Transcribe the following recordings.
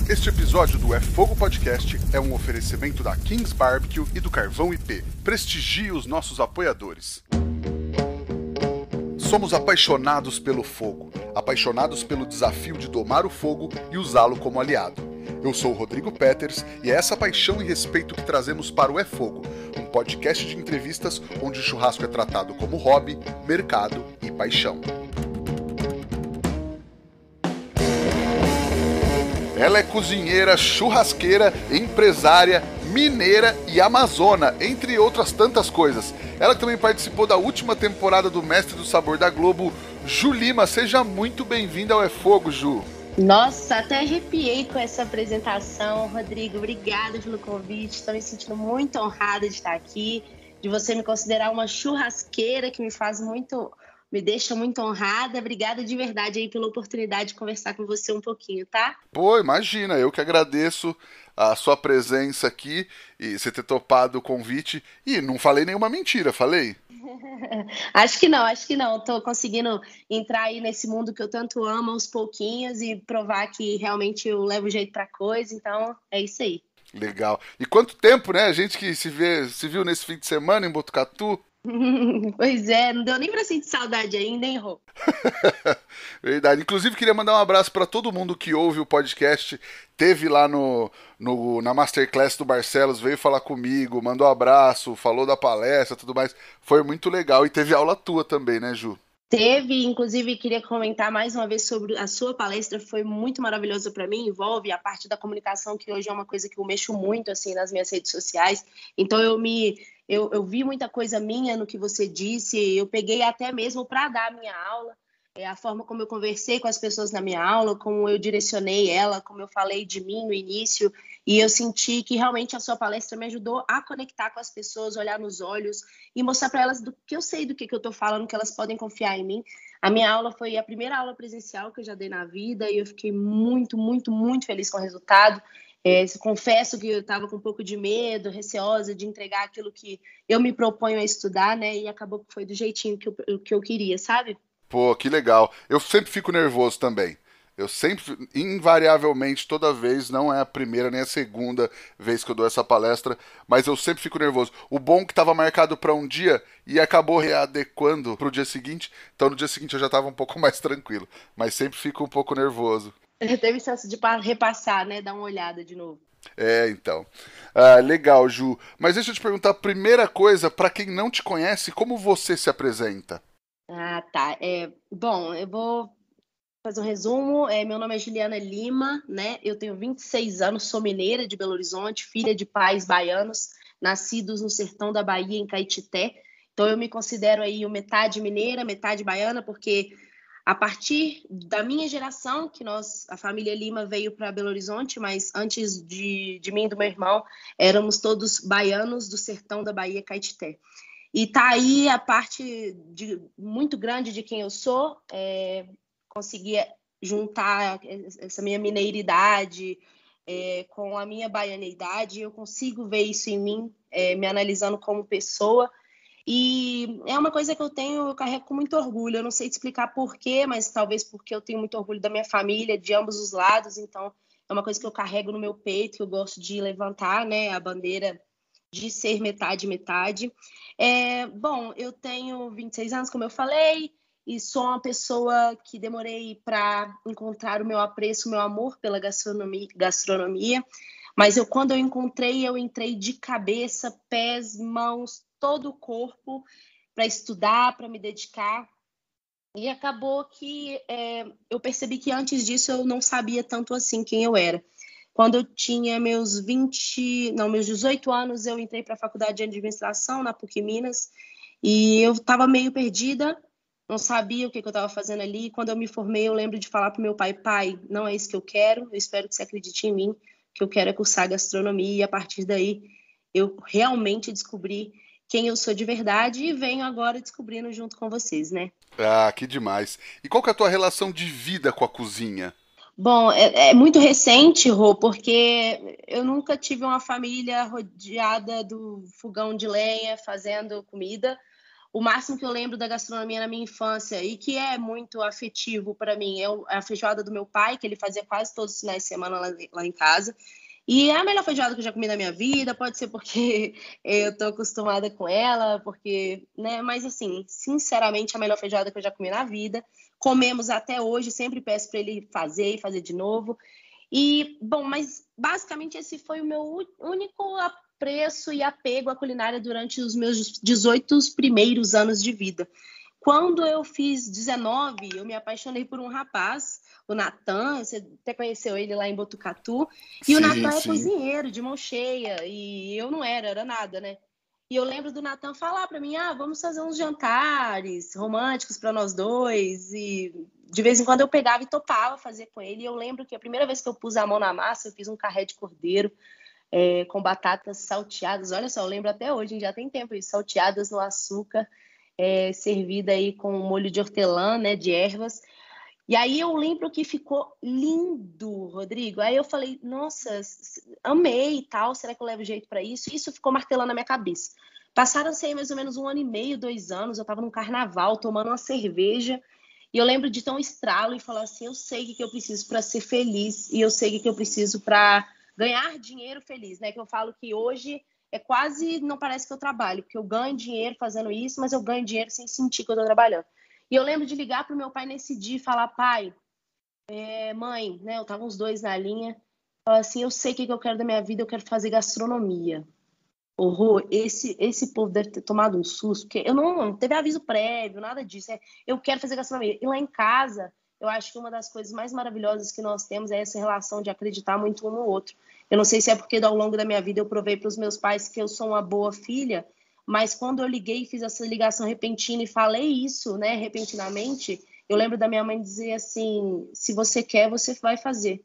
Este episódio do É Fogo Podcast é um oferecimento da Kings Barbecue e do Carvão IP. Prestigie os nossos apoiadores. Somos apaixonados pelo fogo, apaixonados pelo desafio de domar o fogo e usá-lo como aliado. Eu sou o Rodrigo Peters e é essa paixão e respeito que trazemos para o É Fogo, um podcast de entrevistas onde o churrasco é tratado como hobby, mercado e paixão. Ela é cozinheira, churrasqueira, empresária, mineira e amazona, entre outras tantas coisas. Ela também participou da última temporada do Mestre do Sabor da Globo, Ju Lima. Seja muito bem-vinda ao É Fogo, Ju. Nossa, até arrepiei com essa apresentação, Rodrigo. Obrigada pelo convite. Estou me sentindo muito honrada de estar aqui, de você me considerar uma churrasqueira, que me deixa muito honrada. Obrigada de verdade aí pela oportunidade de conversar com você um pouquinho, tá? Pô, imagina, eu que agradeço a sua presença aqui e você ter topado o convite. E não falei nenhuma mentira, falei? Acho que não. Tô conseguindo entrar aí nesse mundo que eu tanto amo aos pouquinhos e provar que realmente eu levo jeito pra coisa, então é isso aí. Legal. E quanto tempo, né? A gente que se viu nesse fim de semana em Botucatu. Pois é, não deu nem pra sentir saudade ainda, hein, Rô? Verdade. Inclusive, queria mandar um abraço para todo mundo que ouve o podcast. Teve lá na Masterclass do Barcelos, veio falar comigo, mandou um abraço, falou da palestra, tudo mais. Foi muito legal. E teve aula tua também, né, Ju? Teve, inclusive, queria comentar mais uma vez sobre a sua palestra, foi muito maravilhosa para mim, envolve a parte da comunicação, que hoje é uma coisa que eu mexo muito, assim, nas minhas redes sociais, então eu vi muita coisa minha no que você disse, eu peguei até mesmo para dar a minha aula, a forma como eu conversei com as pessoas na minha aula, como eu direcionei ela, como eu falei de mim no início, e eu senti que realmente a sua palestra me ajudou a conectar com as pessoas, olhar nos olhos e mostrar para elas do que eu sei do que eu estou falando, que elas podem confiar em mim. A minha aula foi a primeira aula presencial que eu já dei na vida e eu fiquei muito, muito, muito feliz com o resultado. Confesso que eu estava com um pouco de medo, receosa de entregar aquilo que eu me proponho a estudar, né? E acabou que foi do jeitinho que eu queria, sabe? Pô, que legal. Eu sempre fico nervoso também. Eu sempre, invariavelmente, toda vez, não é a primeira nem a segunda vez que eu dou essa palestra, mas eu sempre fico nervoso. O bom é que estava marcado para um dia e acabou readequando para o dia seguinte, então no dia seguinte eu já estava um pouco mais tranquilo, mas sempre fico um pouco nervoso. Teve chance de repassar, né? Dar uma olhada de novo. Então. Legal, Ju. Mas deixa eu te perguntar, primeira coisa, para quem não te conhece, como você se apresenta? Ah, tá. Bom, eu vou fazer um resumo. Meu nome é Juliana Lima, né? Eu tenho 26 anos, sou mineira de Belo Horizonte, filha de pais baianos, nascidos no sertão da Bahia, em Caetité. Então, eu me considero aí metade mineira, metade baiana, porque a partir da minha geração, que a família Lima veio para Belo Horizonte, mas antes de mim e do meu irmão, éramos todos baianos do sertão da Bahia, Caetité. E tá aí a parte muito grande de quem eu sou, conseguir juntar essa minha mineiridade com a minha baianeidade, eu consigo ver isso em mim, me analisando como pessoa, e é uma coisa que eu carrego com muito orgulho. Eu não sei te explicar por quê, mas talvez porque eu tenho muito orgulho da minha família, de ambos os lados, então é uma coisa que eu carrego no meu peito, que eu gosto de levantar, né, a bandeira de ser metade, metade. Bom, eu tenho 26 anos, como eu falei, e sou uma pessoa que demorei para encontrar o meu apreço, o meu amor pela gastronomia, mas quando eu encontrei, eu entrei de cabeça, pés, mãos, todo o corpo para estudar, para me dedicar. E acabou que eu percebi que antes disso eu não sabia tanto assim quem eu era. Quando eu tinha meus 18 anos, eu entrei para a faculdade de administração na PUC Minas e eu estava meio perdida, não sabia o que eu estava fazendo ali. Quando eu me formei, eu lembro de falar para o meu pai: pai, não é isso que eu quero, eu espero que você acredite em mim, que eu quero é cursar gastronomia. E a partir daí eu realmente descobri quem eu sou de verdade e venho agora descobrindo junto com vocês, né? Ah, que demais. E qual que é a tua relação de vida com a cozinha? Bom, é muito recente, Rô, porque eu nunca tive uma família rodeada do fogão de lenha fazendo comida. o máximo que eu lembro da gastronomia na minha infância e que é muito afetivo para mim é a feijoada do meu pai, que ele fazia quase todos os finais de semana lá em casa. E é a melhor feijoada que eu já comi na minha vida, pode ser porque eu tô acostumada com ela, porque, né? Mas assim, sinceramente, a melhor feijoada que eu já comi na vida. Comemos até hoje, sempre peço para ele fazer e fazer de novo. E, bom, mas basicamente esse foi o meu único apreço e apego à culinária durante os meus 18 primeiros anos de vida. Quando eu fiz 19, eu me apaixonei por um rapaz, o Natan, você até conheceu ele lá em Botucatu, e o Sim, Natan é sim. cozinheiro, de mão cheia, e eu não era nada, né? E eu lembro do Natan falar para mim, vamos fazer uns jantares românticos para nós dois, e de vez em quando eu pegava e topava fazer com ele, e eu lembro que a primeira vez que eu pus a mão na massa, eu fiz um carré de cordeiro, com batatas salteadas, olha só, eu lembro até hoje, já tem tempo isso, salteadas no açúcar, servida aí com molho de hortelã, né, de ervas. E aí eu lembro que ficou lindo, Rodrigo. Aí eu falei, nossa, amei e tal, será que eu levo jeito para isso? Isso ficou martelando na minha cabeça. Passaram-se aí mais ou menos 1 ano e meio, 2 anos, eu estava num carnaval tomando uma cerveja e eu lembro de ter um estralo e falar assim, eu sei o que eu preciso para ser feliz e eu sei o que eu preciso para ganhar dinheiro feliz, né? Que eu falo que hoje quase, não parece que eu trabalho, porque eu ganho dinheiro fazendo isso, mas eu ganho dinheiro sem sentir que eu estou trabalhando. E eu lembro de ligar para o meu pai nesse dia e falar, pai, mãe, né? Eu tava uns dois na linha, falar assim, eu sei o que eu quero da minha vida, eu quero fazer gastronomia. Horror, esse povo deve ter tomado um susto, porque eu não teve aviso prévio, nada disso. Eu quero fazer gastronomia. E lá em casa, eu acho que uma das coisas mais maravilhosas que nós temos é essa relação de acreditar muito um no outro. Eu não sei se é porque ao longo da minha vida eu provei para os meus pais que eu sou uma boa filha, mas quando eu liguei e fiz essa ligação repentina e falei isso, né, repentinamente, eu lembro da minha mãe dizer assim: se você quer, você vai fazer.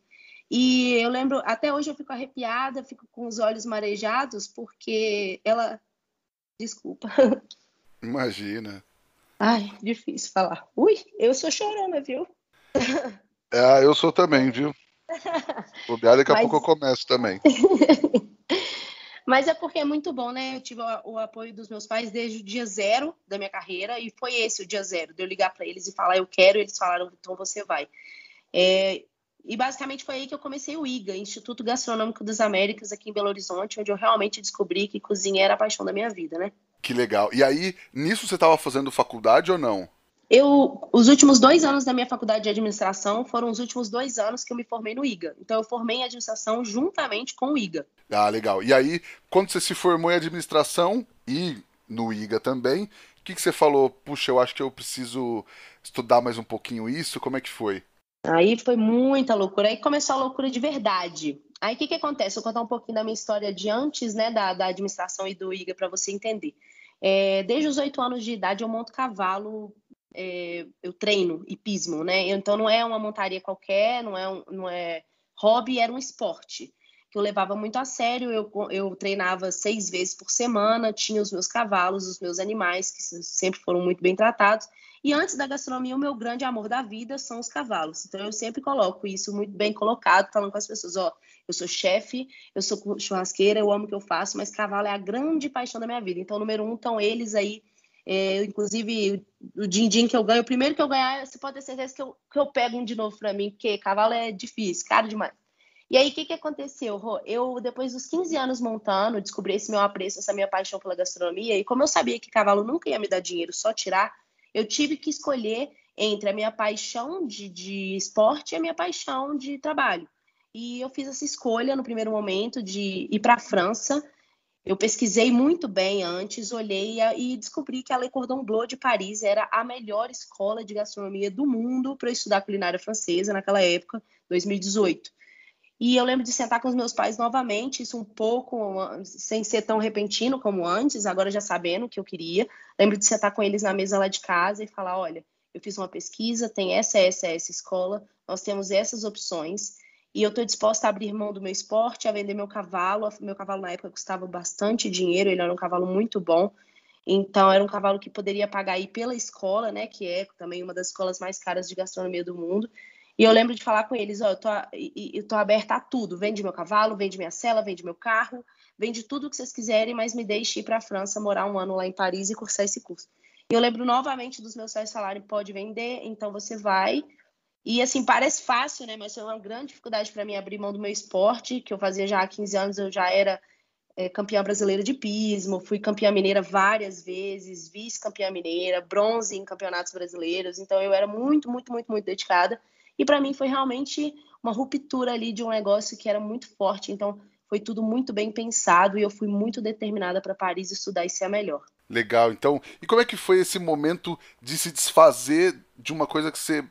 E eu lembro, até hoje eu fico arrepiada, fico com os olhos marejados, porque ela. Desculpa. Imagina. Ai, difícil falar. Ui, eu sou chorona, viu? Eu sou também, viu? Bobear, daqui a pouco eu Mas, começo também. mas é porque é muito bom, né? Eu tive o apoio dos meus pais desde o dia zero da minha carreira, e foi esse o dia zero, de eu ligar para eles e falar, eu quero, e eles falaram, então você vai. E basicamente foi aí que eu comecei o IGA, Instituto Gastronômico das Américas, aqui em Belo Horizonte, onde eu realmente descobri que cozinha era a paixão da minha vida, né? Que legal. E aí, nisso você estava fazendo faculdade ou não? Os últimos 2 anos da minha faculdade de administração foram os últimos 2 anos que eu me formei no IGA. Então, eu formei em administração juntamente com o IGA. Ah, legal. E aí, quando você se formou em administração e no IGA também, o que você falou? Puxa, eu acho que eu preciso estudar mais um pouquinho isso. Como é que foi? Aí foi muita loucura. Aí começou a loucura de verdade. Aí o que acontece? Vou contar um pouquinho da minha história de antes, né, da administração e do IGA para você entender. Desde os 8 anos de idade eu monto cavalo, eu treino hipismo, né? Então não é uma montaria qualquer, não é hobby, era um esporte que eu levava muito a sério. Eu treinava 6 vezes por semana, tinha os meus cavalos, os meus animais, que sempre foram muito bem tratados. E antes da gastronomia, o meu grande amor da vida são os cavalos. Então eu sempre coloco isso muito bem colocado, falando com as pessoas, ó, eu sou chefe, eu sou churrasqueira, eu amo o que eu faço, mas cavalo é a grande paixão da minha vida. Então, número 1 estão eles aí. Inclusive, o din-din que eu ganho, o primeiro que eu ganhar, você pode ter certeza que eu pego um de novo para mim, porque cavalo é difícil, caro demais. E aí, o que aconteceu, Rô? Eu, depois dos 15 anos montando, descobri esse meu apreço, essa minha paixão pela gastronomia, e como eu sabia que cavalo nunca ia me dar dinheiro, só tirar, eu tive que escolher entre a minha paixão de esporte e a minha paixão de trabalho. E eu fiz essa escolha no primeiro momento de ir para a França. Eu pesquisei muito bem antes, olhei e descobri que a Le Cordon Bleu de Paris era a melhor escola de gastronomia do mundo para estudar culinária francesa naquela época, 2018. E eu lembro de sentar com os meus pais novamente, isso um pouco sem ser tão repentino como antes, agora já sabendo o que eu queria. Lembro de sentar com eles na mesa lá de casa e falar, olha, eu fiz uma pesquisa, tem essa escola, nós temos essas opções, e eu estou disposta a abrir mão do meu esporte, a vender meu cavalo. Meu cavalo na época custava bastante dinheiro, ele era um cavalo muito bom, então era um cavalo que poderia pagar aí pela escola, né, que é também uma das escolas mais caras de gastronomia do mundo. E eu lembro de falar com eles, ó, eu tô aberta a tudo, vende meu cavalo, vende minha sela, vende meu carro, vende tudo o que vocês quiserem, mas me deixe ir para a França, morar 1 ano lá em Paris e cursar esse curso. Eu lembro novamente dos meus pais falarem, pode vender, então você vai. E assim, parece fácil, né? Mas foi uma grande dificuldade para mim abrir mão do meu esporte, que eu fazia já há 15 anos, eu já era campeã brasileira de pismo, fui campeã mineira várias vezes, vice-campeã mineira, bronze em campeonatos brasileiros, então eu era muito, muito, muito, muito dedicada, e para mim foi realmente uma ruptura ali de um negócio que era muito forte, então foi tudo muito bem pensado e eu fui muito determinada para Paris estudar e ser a melhor. Legal, então. E como é que foi esse momento de se desfazer de uma coisa que você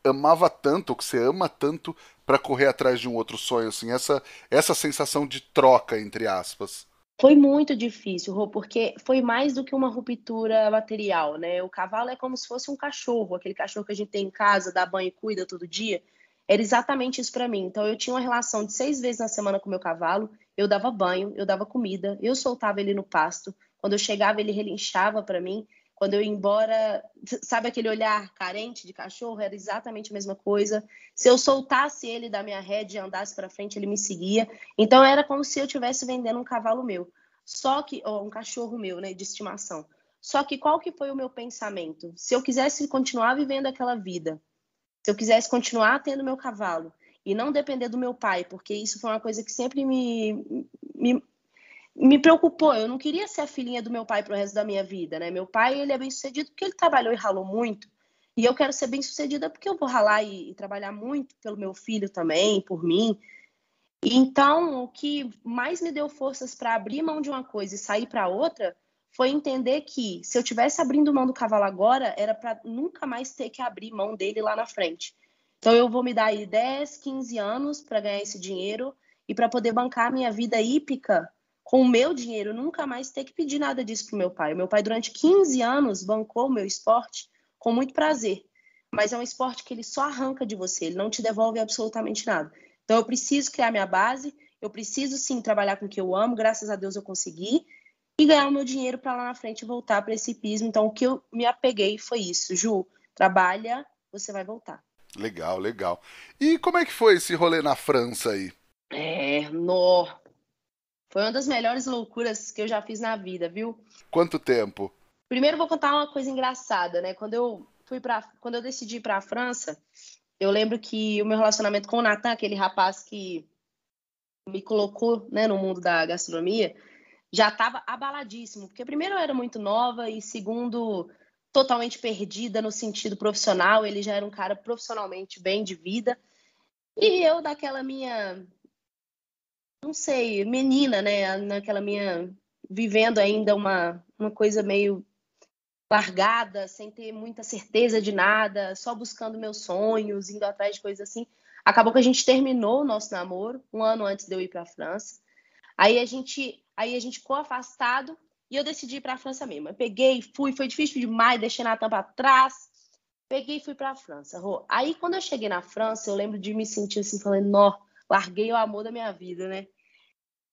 amava tanto, ou que você ama tanto, para correr atrás de um outro sonho, assim, essa sensação de troca, entre aspas? Foi muito difícil, Rô, porque foi mais do que uma ruptura material, né? O cavalo é como se fosse um cachorro, aquele cachorro que a gente tem em casa, dá banho e cuida todo dia. Era exatamente isso para mim. Então, eu tinha uma relação de 6 vezes na semana com o meu cavalo. Eu dava banho, eu dava comida, eu soltava ele no pasto. Quando eu chegava, ele relinchava para mim. Quando eu ia embora, sabe aquele olhar carente de cachorro? Era exatamente a mesma coisa. Se eu soltasse ele da minha rédea e andasse para frente, ele me seguia. Então era como se eu estivesse vendendo um cavalo meu. Só que, ou um cachorro meu, né, de estimação. Só que qual que foi o meu pensamento? Se eu quisesse continuar vivendo aquela vida, se eu quisesse continuar tendo meu cavalo e não depender do meu pai, porque isso foi uma coisa que sempre me preocupou. Eu não queria ser a filhinha do meu pai pro resto da minha vida, né? Meu pai, ele é bem-sucedido porque ele trabalhou e ralou muito. E eu quero ser bem-sucedida porque eu vou ralar e trabalhar muito pelo meu filho também, por mim. Então, o que mais me deu forças para abrir mão de uma coisa e sair para outra foi entender que se eu tivesse abrindo mão do cavalo agora, era para nunca mais ter que abrir mão dele lá na frente. Então, eu vou me dar aí 10, 15 anos para ganhar esse dinheiro e para poder bancar a minha vida hípica com o meu dinheiro, nunca mais ter que pedir nada disso pro meu pai. O meu pai, durante 15 anos, bancou o meu esporte com muito prazer. Mas é um esporte que ele só arranca de você, ele não te devolve absolutamente nada. Então, eu preciso criar minha base, eu preciso sim trabalhar com o que eu amo, graças a Deus eu consegui, e ganhar o meu dinheiro para lá na frente voltar para esse pismo. Então, o que eu me apeguei foi isso. Ju, trabalha, você vai voltar. Legal, legal. E como é que foi esse rolê na França aí? No. Foi uma das melhores loucuras que eu já fiz na vida, viu? Quanto tempo? Primeiro, vou contar uma coisa engraçada, né? Quando eu decidi ir para a França, eu lembro que o meu relacionamento com o Natan, aquele rapaz que me colocou, né, no mundo da gastronomia, já estava abaladíssimo, porque primeiro eu era muito nova e segundo totalmente perdida no sentido profissional, ele já era um cara profissionalmente bem de vida e eu daquela minha, não sei, menina, né, naquela minha vivendo ainda uma coisa meio largada, sem ter muita certeza de nada, só buscando meus sonhos, indo atrás de coisas assim. Acabou que a gente terminou o nosso namoro um ano antes de eu ir para a França. Aí a gente ficou afastado e eu decidi ir para a França mesmo. Eu peguei, fui, foi difícil demais, deixei na tampa atrás. Peguei e fui para a França. Aí quando eu cheguei na França, eu lembro de me sentir assim, falando, nó, larguei o amor da minha vida, né?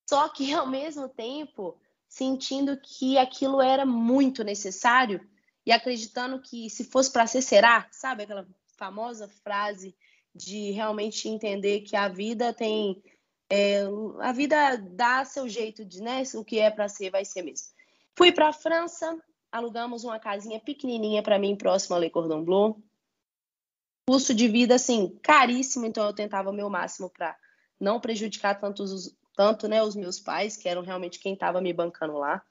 Só que ao mesmo tempo, sentindo que aquilo era muito necessário e acreditando que se fosse para ser, será, sabe? Aquela famosa frase de realmente entender que a vida tem a vida dá seu jeito de, né? O que é para ser, vai ser mesmo. Fui para a França, alugamos uma casinha pequenininha para mim, próxima a Le Cordon Bleu. Custo de vida, assim, caríssimo, então eu tentava o meu máximo para não prejudicar tanto, né, os meus pais, que eram realmente quem estava me bancando lá.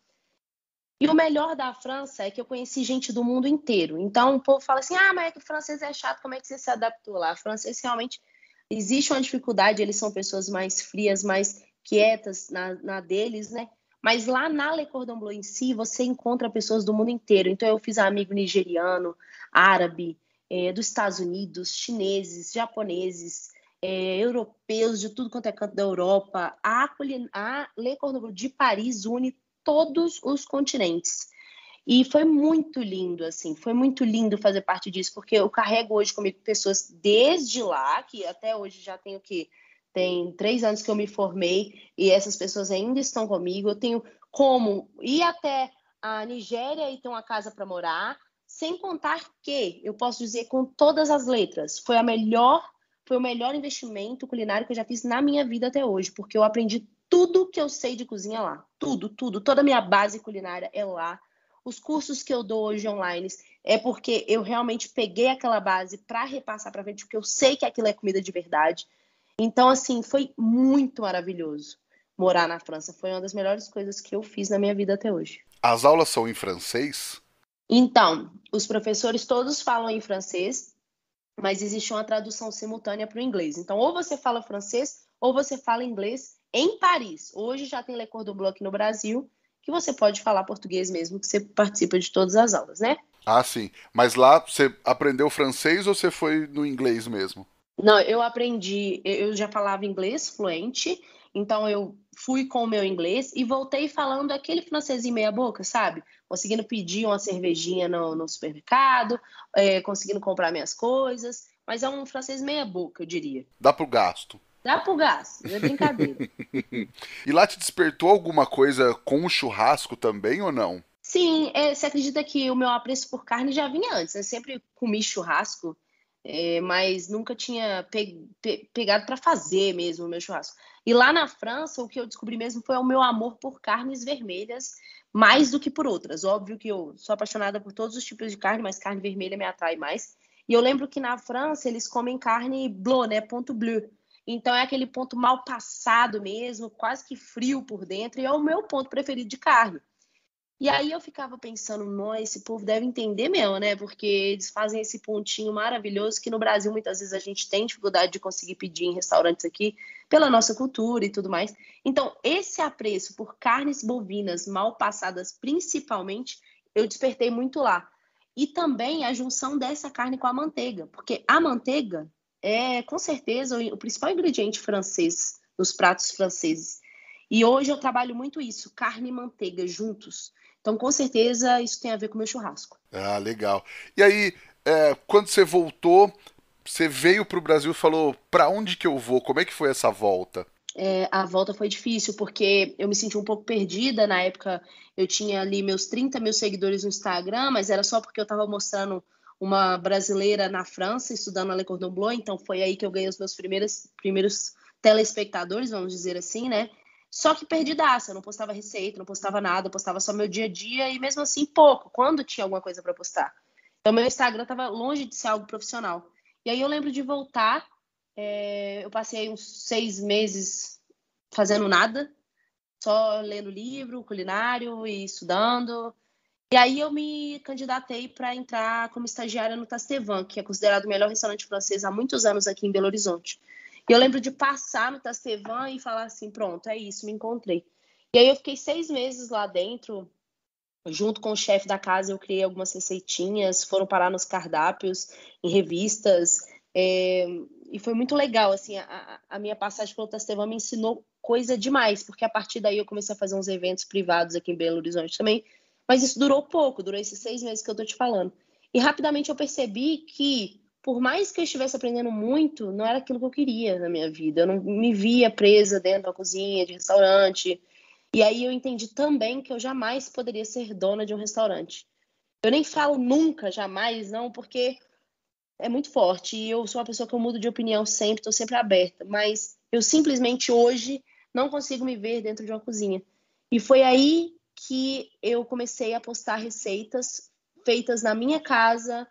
E o melhor da França é que eu conheci gente do mundo inteiro. Então o povo fala assim: ah, mas é que o francês é chato, como é que você se adaptou lá? O francês realmente existe uma dificuldade, eles são pessoas mais frias, mais quietas na deles, né? Mas lá na Le Cordon Bleu em si, você encontra pessoas do mundo inteiro. Então eu fiz amigo nigeriano, árabe, dos Estados Unidos, chineses, japoneses, europeus, de tudo quanto é canto da Europa. A Le Cordon Bleu de Paris une todos os continentes. E foi muito lindo, assim, foi muito lindo fazer parte disso, porque eu carrego hoje comigo pessoas desde lá, que até hoje já tenho que tem 3 anos que eu me formei e essas pessoas ainda estão comigo. Eu tenho como ir até a Nigéria e ter uma casa para morar, sem contar que eu posso dizer com todas as letras, foi o melhor investimento culinário que eu já fiz na minha vida até hoje, porque eu aprendi tudo que eu sei de cozinha lá. Tudo, tudo. Toda a minha base culinária é lá. Os cursos que eu dou hoje online é porque eu realmente peguei aquela base para repassar para frente, porque eu sei que aquilo é comida de verdade. Então, assim, foi muito maravilhoso morar na França. Foi uma das melhores coisas que eu fiz na minha vida até hoje. As aulas são em francês? Então, os professores todos falam em francês, mas existe uma tradução simultânea para o inglês. Então, ou você fala francês ou você fala inglês em Paris. Hoje já tem Le Cordon Bleu aqui no Brasil, que você pode falar português mesmo, que você participa de todas as aulas, né? Ah, sim. Mas lá você aprendeu francês ou você foi no inglês mesmo? Não, eu aprendi, eu já falava inglês fluente, então eu fui com o meu inglês e voltei falando aquele francesinho meia boca, sabe? Conseguindo pedir uma cervejinha no supermercado, conseguindo comprar minhas coisas, mas é um francês meia boca, eu diria. Dá pro gasto. Dá pro gás, é brincadeira. E lá te despertou alguma coisa com o churrasco também ou não? Sim, você acredita que o meu apreço por carne já vinha antes? Eu sempre comi churrasco, mas nunca tinha pegado para fazer mesmo o meu churrasco. E lá na França, o que eu descobri mesmo foi o meu amor por carnes vermelhas, mais do que por outras. Óbvio que eu sou apaixonada por todos os tipos de carne, mas carne vermelha me atrai mais. E eu lembro que na França eles comem carne bleu, né? Ponto bleu. Então é aquele ponto mal passado mesmo, quase que frio por dentro, e é o meu ponto preferido de carne. E aí eu ficava pensando, nossa, esse povo deve entender mesmo, né? Porque eles fazem esse pontinho maravilhoso que no Brasil muitas vezes a gente tem dificuldade de conseguir pedir em restaurantes aqui, pela nossa cultura e tudo mais. Então, esse apreço por carnes bovinas mal passadas, principalmente, eu despertei muito lá. E também a junção dessa carne com a manteiga, porque a manteiga é, com certeza, o principal ingrediente francês nos pratos franceses. E hoje eu trabalho muito isso, carne e manteiga juntos. Então, com certeza, isso tem a ver com o meu churrasco. Ah, legal. E aí, quando você voltou, você veio pro Brasil e falou, pra onde que eu vou? Como é que foi essa volta? A volta foi difícil, porque eu me senti um pouco perdida. Na época, eu tinha ali meus 30 mil seguidores no Instagram, mas era só porque eu estava mostrando uma brasileira na França, estudando a Le Cordon Bleu. Então, foi aí que eu ganhei os meus primeiros telespectadores, vamos dizer assim, né? Só que perdidaça, eu não postava receita, não postava nada, eu postava só meu dia a dia e mesmo assim pouco, quando tinha alguma coisa para postar. Então, meu Instagram estava longe de ser algo profissional. E aí eu lembro de voltar, eu passei uns 6 meses fazendo nada, só lendo livro, culinário e estudando. E aí eu me candidatei para entrar como estagiária no Tastevan, que é considerado o melhor restaurante francês há muitos anos aqui em Belo Horizonte. E eu lembro de passar no Tastevan e falar assim, pronto, é isso, me encontrei. E aí eu fiquei 6 meses lá dentro, junto com o chefe da casa, eu criei algumas receitinhas, foram parar nos cardápios, em revistas, e foi muito legal, assim, a minha passagem pelo Tastevan me ensinou coisa demais, porque a partir daí eu comecei a fazer uns eventos privados aqui em Belo Horizonte também, mas isso durou pouco, durou esses 6 meses que eu tô te falando. E rapidamente eu percebi que, por mais que eu estivesse aprendendo muito, não era aquilo que eu queria na minha vida. Eu não me via presa dentro da cozinha, de restaurante. E aí eu entendi também que eu jamais poderia ser dona de um restaurante. Eu nem falo nunca, jamais, não, porque é muito forte. E eu sou uma pessoa que eu mudo de opinião sempre, estou sempre aberta. Mas eu simplesmente hoje não consigo me ver dentro de uma cozinha. E foi aí que eu comecei a postar receitas feitas na minha casa,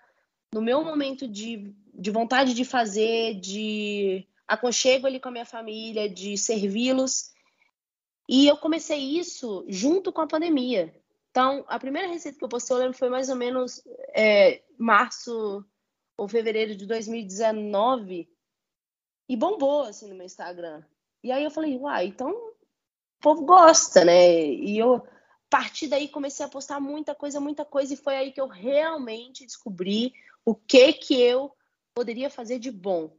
no meu momento de vontade de fazer, de aconchego ali com a minha família, de servi-los. E eu comecei isso junto com a pandemia. Então, a primeira receita que eu postei, eu lembro, foi mais ou menos março ou fevereiro de 2019 e bombou, assim, no meu Instagram. E aí eu falei, uai, então o povo gosta, né? E eu, a partir daí, comecei a postar muita coisa, e foi aí que eu realmente descobri o que eu poderia fazer de bom.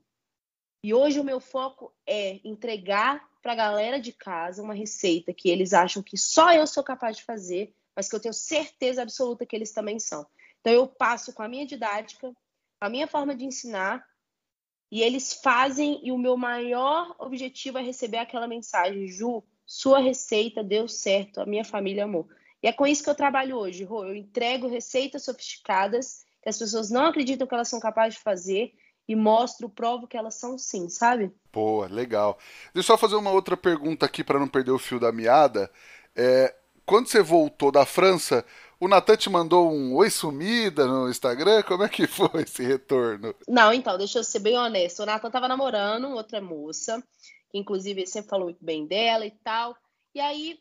E hoje o meu foco é entregar para a galera de casa uma receita que eles acham que só eu sou capaz de fazer, mas que eu tenho certeza absoluta que eles também são. Então eu passo com a minha didática, a minha forma de ensinar, e eles fazem, e o meu maior objetivo é receber aquela mensagem: Ju, sua receita deu certo, a minha família amou. E é com isso que eu trabalho hoje, Rô. Eu entrego receitas sofisticadas que as pessoas não acreditam que elas são capazes de fazer e mostro, provo que elas são sim, sabe? Pô, legal. Deixa eu só fazer uma outra pergunta aqui para não perder o fio da meada. É, quando você voltou da França, O Natan te mandou um oi sumida no Instagram? Como é que foi esse retorno? Não, então, deixa eu ser bem honesta. O Nathan tava namorando outra moça, que inclusive ele sempre falou muito bem dela e tal. E aí,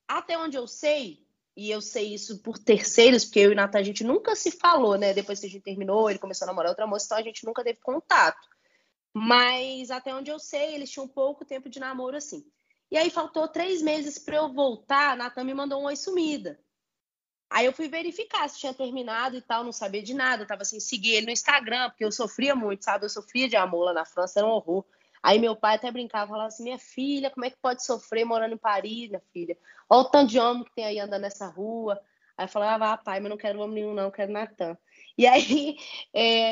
até onde eu sei, e eu sei isso por terceiros, porque eu e o Nathan a gente nunca se falou, né? Depois que a gente terminou, ele começou a namorar outra moça, então a gente nunca teve contato. Mas até onde eu sei, eles tinham pouco tempo de namoro assim. E aí faltou 3 meses para eu voltar, a Nathan me mandou um oi sumida. Aí eu fui verificar se tinha terminado e tal, não sabia de nada. Eu tava assim, seguir ele no Instagram, porque eu sofria muito, sabe? Eu sofria de amor lá na França, era um horror. Aí meu pai até brincava, falava assim, minha filha, como é que pode sofrer morando em Paris, minha filha? Olha o tanto de homem que tem aí andando nessa rua. Aí eu falava, pai, mas não quero homem nenhum não, eu quero Natan. E aí,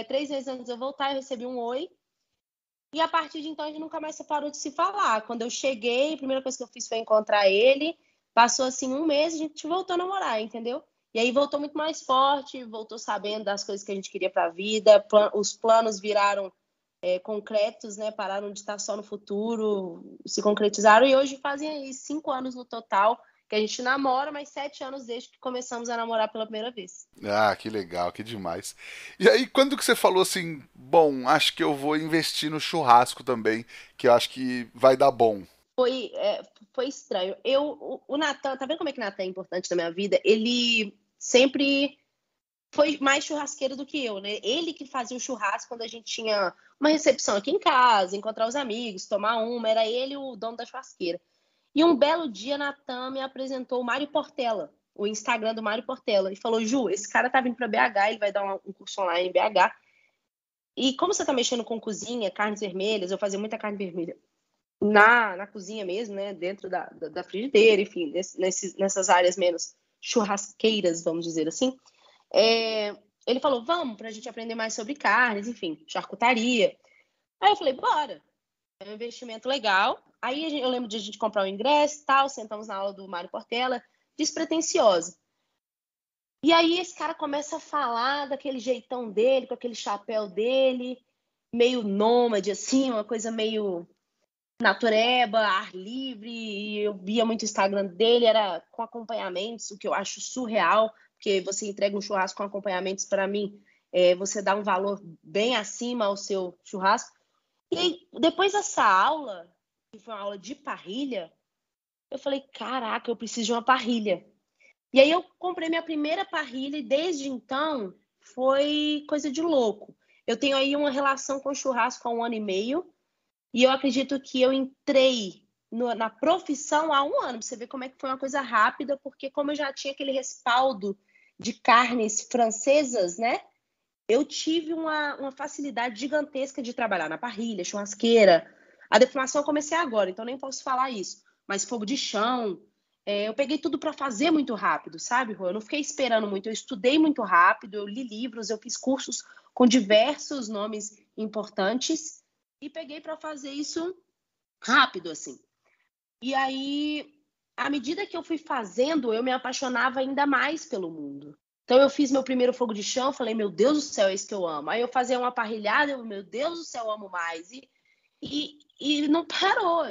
3 meses antes de eu voltar, eu recebi um oi. E a partir de então a gente nunca mais parou de se falar. Quando eu cheguei, a primeira coisa que eu fiz foi encontrar ele. Passou assim um mês, a gente voltou a namorar, entendeu? E aí voltou muito mais forte, voltou sabendo das coisas que a gente queria para a vida. Os planos viraram concretos, né? Pararam de estar só no futuro, se concretizaram. E hoje fazem aí 5 anos no total que a gente namora, mas 7 anos desde que começamos a namorar pela primeira vez. Ah, que legal, que demais. E aí, quando que você falou assim, bom, acho que eu vou investir no churrasco também, que eu acho que vai dar bom. Foi estranho. O Natan, tá vendo como é que o Natan é importante na minha vida? Ele sempre foi mais churrasqueiro do que eu, né? Ele que fazia o churrasco quando a gente tinha uma recepção aqui em casa, encontrar os amigos, tomar uma, era ele o dono da churrasqueira. E um belo dia, Natan me apresentou o Mário Portela, o Instagram do Mário Portela, e falou: Ju, esse cara tá vindo para BH, ele vai dar um curso online em BH. E como você tá mexendo com cozinha, carnes vermelhas, eu fazia muita carne vermelha na cozinha mesmo, né? Dentro da frigideira, enfim, nessas áreas menos churrasqueiras, vamos dizer assim. Ele falou, vamos, pra gente aprender mais sobre carnes, enfim, charcutaria. Aí eu falei, bora, é um investimento legal. Aí eu lembro de a gente comprar o ingresso e tal, sentamos na aula do Mário Portela, despretensiosa. E aí esse cara começa a falar daquele jeitão dele, com aquele chapéu dele, meio nômade, assim, uma coisa meio natureba, ar livre, e eu via muito o Instagram dele, era com acompanhamentos, o que eu acho surreal, porque você entrega um churrasco com acompanhamentos, para mim, você dá um valor bem acima ao seu churrasco. E aí, depois dessa aula, que foi uma aula de parrilha, eu falei, caraca, eu preciso de uma parrilha. E aí eu comprei minha primeira parrilha e desde então foi coisa de louco. Eu tenho aí uma relação com churrasco há 1 ano e meio, e eu acredito que eu entrei na profissão há 1 ano. Você vê como é que foi uma coisa rápida, porque como eu já tinha aquele respaldo de carnes francesas, né? Eu tive uma facilidade gigantesca de trabalhar na parrilha, churrasqueira. A defumação eu comecei agora, então nem posso falar isso. Mas fogo de chão, eu peguei tudo para fazer muito rápido, sabe, Rô? Eu não fiquei esperando muito, eu estudei muito rápido, eu li livros, eu fiz cursos com diversos nomes importantes e peguei para fazer isso rápido, assim. E aí, à medida que eu fui fazendo, eu me apaixonava ainda mais pelo mundo. Então, eu fiz meu primeiro fogo de chão, falei, meu Deus do céu, é isso que eu amo. Aí eu fazia uma parrilhada, meu Deus do céu, eu amo mais. E não parou.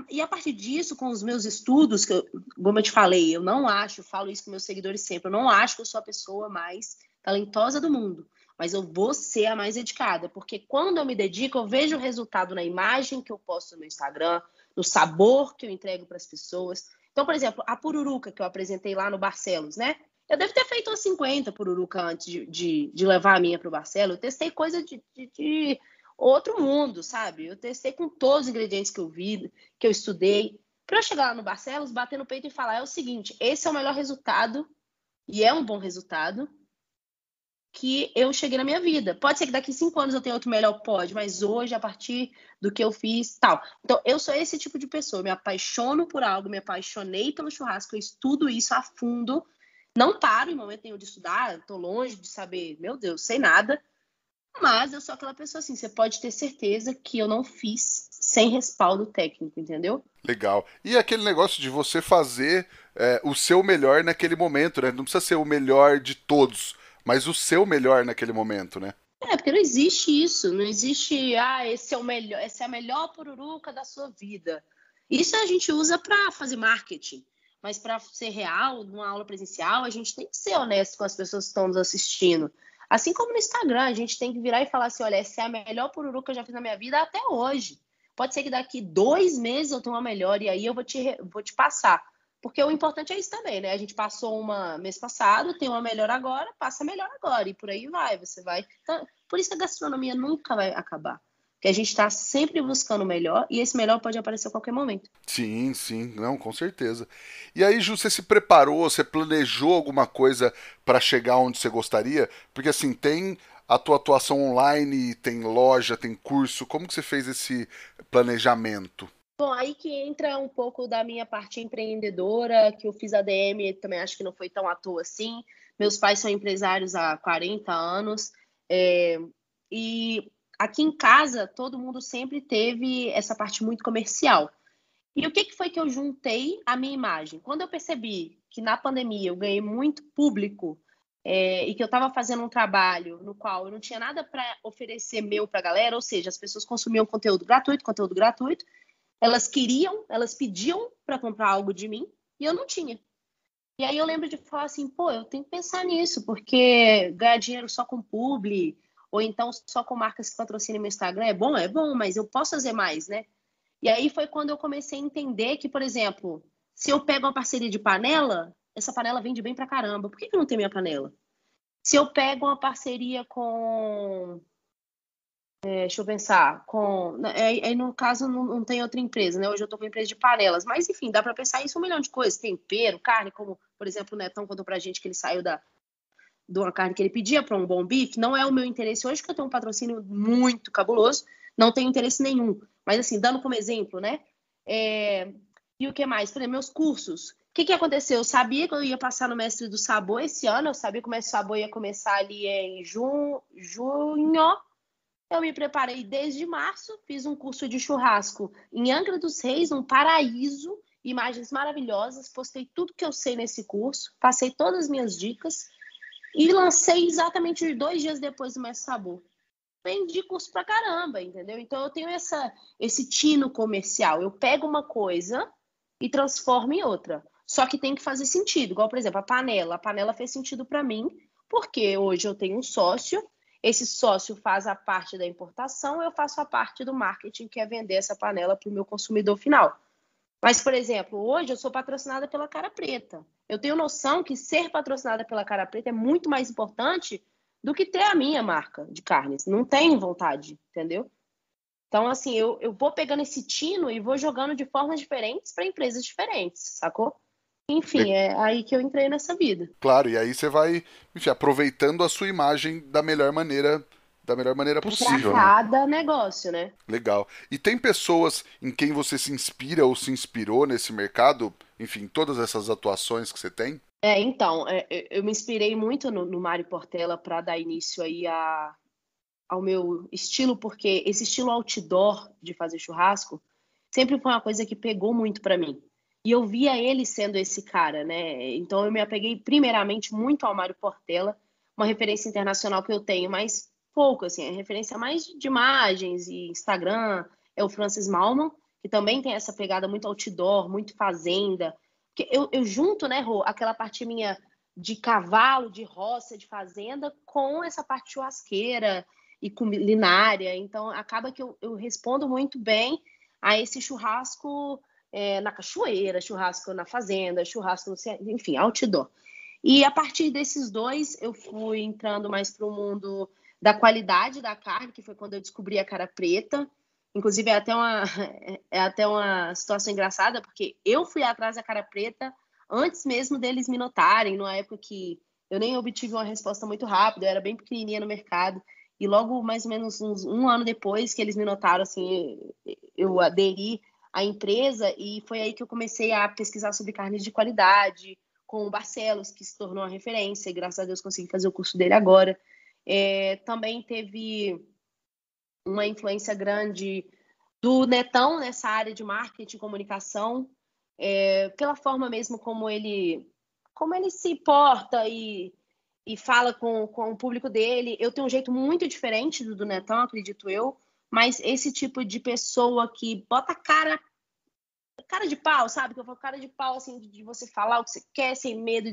E a partir disso, com os meus estudos, como eu te falei, eu não acho, falo isso com meus seguidores sempre, eu não acho que eu sou a pessoa mais talentosa do mundo, mas eu vou ser a mais dedicada, porque quando eu me dedico, eu vejo o resultado na imagem que eu posto no meu Instagram, no sabor que eu entrego para as pessoas. Então, por exemplo, a pururuca que eu apresentei lá no Barcelos, né? Eu devo ter feito umas 50 pururuca antes de levar a minha para o Barcelos. Eu testei coisa de outro mundo, sabe? Eu testei com todos os ingredientes que eu vi, que eu estudei. Para eu chegar lá no Barcelos, bater no peito e falar, é o seguinte, esse é o melhor resultado, e é um bom resultado, que eu cheguei na minha vida. Pode ser que daqui 5 anos eu tenha outro melhor, pode, mas hoje, a partir do que eu fiz, tal. Então, eu sou esse tipo de pessoa, eu me apaixono por algo, me apaixonei pelo churrasco, eu estudo isso a fundo, não paro em momento nenhum de estudar, tô longe de saber, meu Deus, sei nada, mas eu sou aquela pessoa assim, você pode ter certeza que eu não fiz sem respaldo técnico, entendeu? Legal. E aquele negócio de você fazer o seu melhor naquele momento, né? Não precisa ser o melhor de todos, mas o seu melhor naquele momento, né? Porque não existe isso, não existe, esse é o melhor, essa é a melhor pururuca da sua vida. Isso a gente usa para fazer marketing. Mas para ser real, numa aula presencial, a gente tem que ser honesto com as pessoas que estão nos assistindo. Assim como no Instagram, a gente tem que virar e falar assim, olha, essa é a melhor pururu que eu já fiz na minha vida até hoje. Pode ser que daqui 2 meses eu tenha uma melhor e aí eu vou te passar. Porque o importante é isso também, né? A gente passou uma mês passado, tem uma melhor agora, passa melhor agora. E por aí vai, você vai... Então, por isso que a gastronomia nunca vai acabar. Porque a gente está sempre buscando o melhor e esse melhor pode aparecer a qualquer momento. Sim, sim, não, com certeza. E aí, Ju, você se preparou, você planejou alguma coisa para chegar onde você gostaria? Porque assim, tem a tua atuação online, tem loja, tem curso. Como que você fez esse planejamento? Bom, aí que entra um pouco da minha parte empreendedora, que eu fiz ADM, também acho que não foi tão à toa assim. Meus pais são empresários há 40 anos. é, e aqui em casa, todo mundo sempre teve essa parte muito comercial. E o que que foi que eu juntei a minha imagem? Quando eu percebi que na pandemia eu ganhei muito público e que eu estava fazendo um trabalho no qual eu não tinha nada para oferecer meu para a galera, ou seja, as pessoas consumiam conteúdo gratuito, elas queriam, elas pediam para comprar algo de mim e eu não tinha. E aí eu lembro de falar assim, pô, eu tenho que pensar nisso, porque ganhar dinheiro só com publi, ou então só com marcas que patrocinam meu Instagram é bom, mas eu posso fazer mais, né? E aí foi quando eu comecei a entender que, por exemplo, se eu pego uma parceria de panela, essa panela vende bem pra caramba. Por que que não tem minha panela? Se eu pego uma parceria com deixa eu pensar, aí no caso não tem outra empresa, né? Hoje eu estou com uma empresa de panelas, mas enfim, dá para pensar isso um milhão de coisas, tempero, carne, como por exemplo o Netão contou pra gente que ele saiu de uma carne que ele pedia para um bom bife, não é o meu interesse hoje, que eu tenho um patrocínio muito cabuloso, não tenho interesse nenhum, mas assim, dando como exemplo, né? E o que mais? Por exemplo, meus cursos. O que aconteceu? Eu sabia que eu ia passar no Mestre do Sabor esse ano, eu sabia que o Mestre do Sabor ia começar ali em junho, eu me preparei desde março, fiz um curso de churrasco em Angra dos Reis, um paraíso, imagens maravilhosas, postei tudo que eu sei nesse curso, passei todas as minhas dicas e lancei exatamente 2 dias depois do Mestre Sabor. Vendi curso pra caramba, entendeu? Então eu tenho esse tino comercial. Eu pego uma coisa e transformo em outra. Só que tem que fazer sentido. Igual, por exemplo, a panela. A panela fez sentido para mim, porque hoje eu tenho um sócio, esse sócio faz a parte da importação, eu faço a parte do marketing, que é vender essa panela para o meu consumidor final. Mas, por exemplo, hoje eu sou patrocinada pela Cara Preta. Eu tenho noção que ser patrocinada pela Cara Preta é muito mais importante do que ter a minha marca de carnes. Não tenho vontade, entendeu? Então, assim, eu vou pegando esse tino e vou jogando de formas diferentes para empresas diferentes, sacou? Enfim, é aí que eu entrei nessa vida. Claro, e aí você vai, enfim, aproveitando a sua imagem da melhor maneira Para possível, né? cada negócio, né? Legal. E tem pessoas em quem você se inspira ou se inspirou nesse mercado? Enfim, todas essas atuações que você tem? Então, eu me inspirei muito no Mário Portela para dar início aí ao meu estilo, porque esse estilo outdoor de fazer churrasco sempre foi uma coisa que pegou muito para mim. E eu via ele sendo esse cara, né? Então eu me apeguei primeiramente muito ao Mário Portela, uma referência internacional que eu tenho, mas pouco, assim, é referência mais de imagens e Instagram, é o Francis Malman, que também tem essa pegada muito outdoor, muito fazenda. Porque eu junto, né, Rô, aquela parte minha de cavalo, de roça, de fazenda, com essa parte churrasqueira e culinária. Então, acaba que eu respondo muito bem a esse churrasco na cachoeira, churrasco na fazenda, churrasco no... Enfim, outdoor. E a partir desses dois, eu fui entrando mais para o mundo da qualidade da carne, que foi quando eu descobri a Cara Preta. Inclusive, é até uma situação engraçada, porque eu fui atrás da Cara Preta antes mesmo deles me notarem, numa época que eu nem obtive uma resposta muito rápida, eu era bem pequenininha no mercado. E logo, mais ou menos um ano depois que eles me notaram, assim, eu aderi à empresa e foi aí que eu comecei a pesquisar sobre carnes de qualidade, com o Barcelos, que se tornou uma referência, e graças a Deus consegui fazer o curso dele agora. Também teve uma influência grande do Netão nessa área de marketing e comunicação, pela forma mesmo como ele se porta e fala com o público dele. Eu tenho um jeito muito diferente do Netão, acredito eu, mas esse tipo de pessoa que bota a cara cara de pau, sabe? Que eu falo cara de pau, assim, de você falar o que você quer, sem medo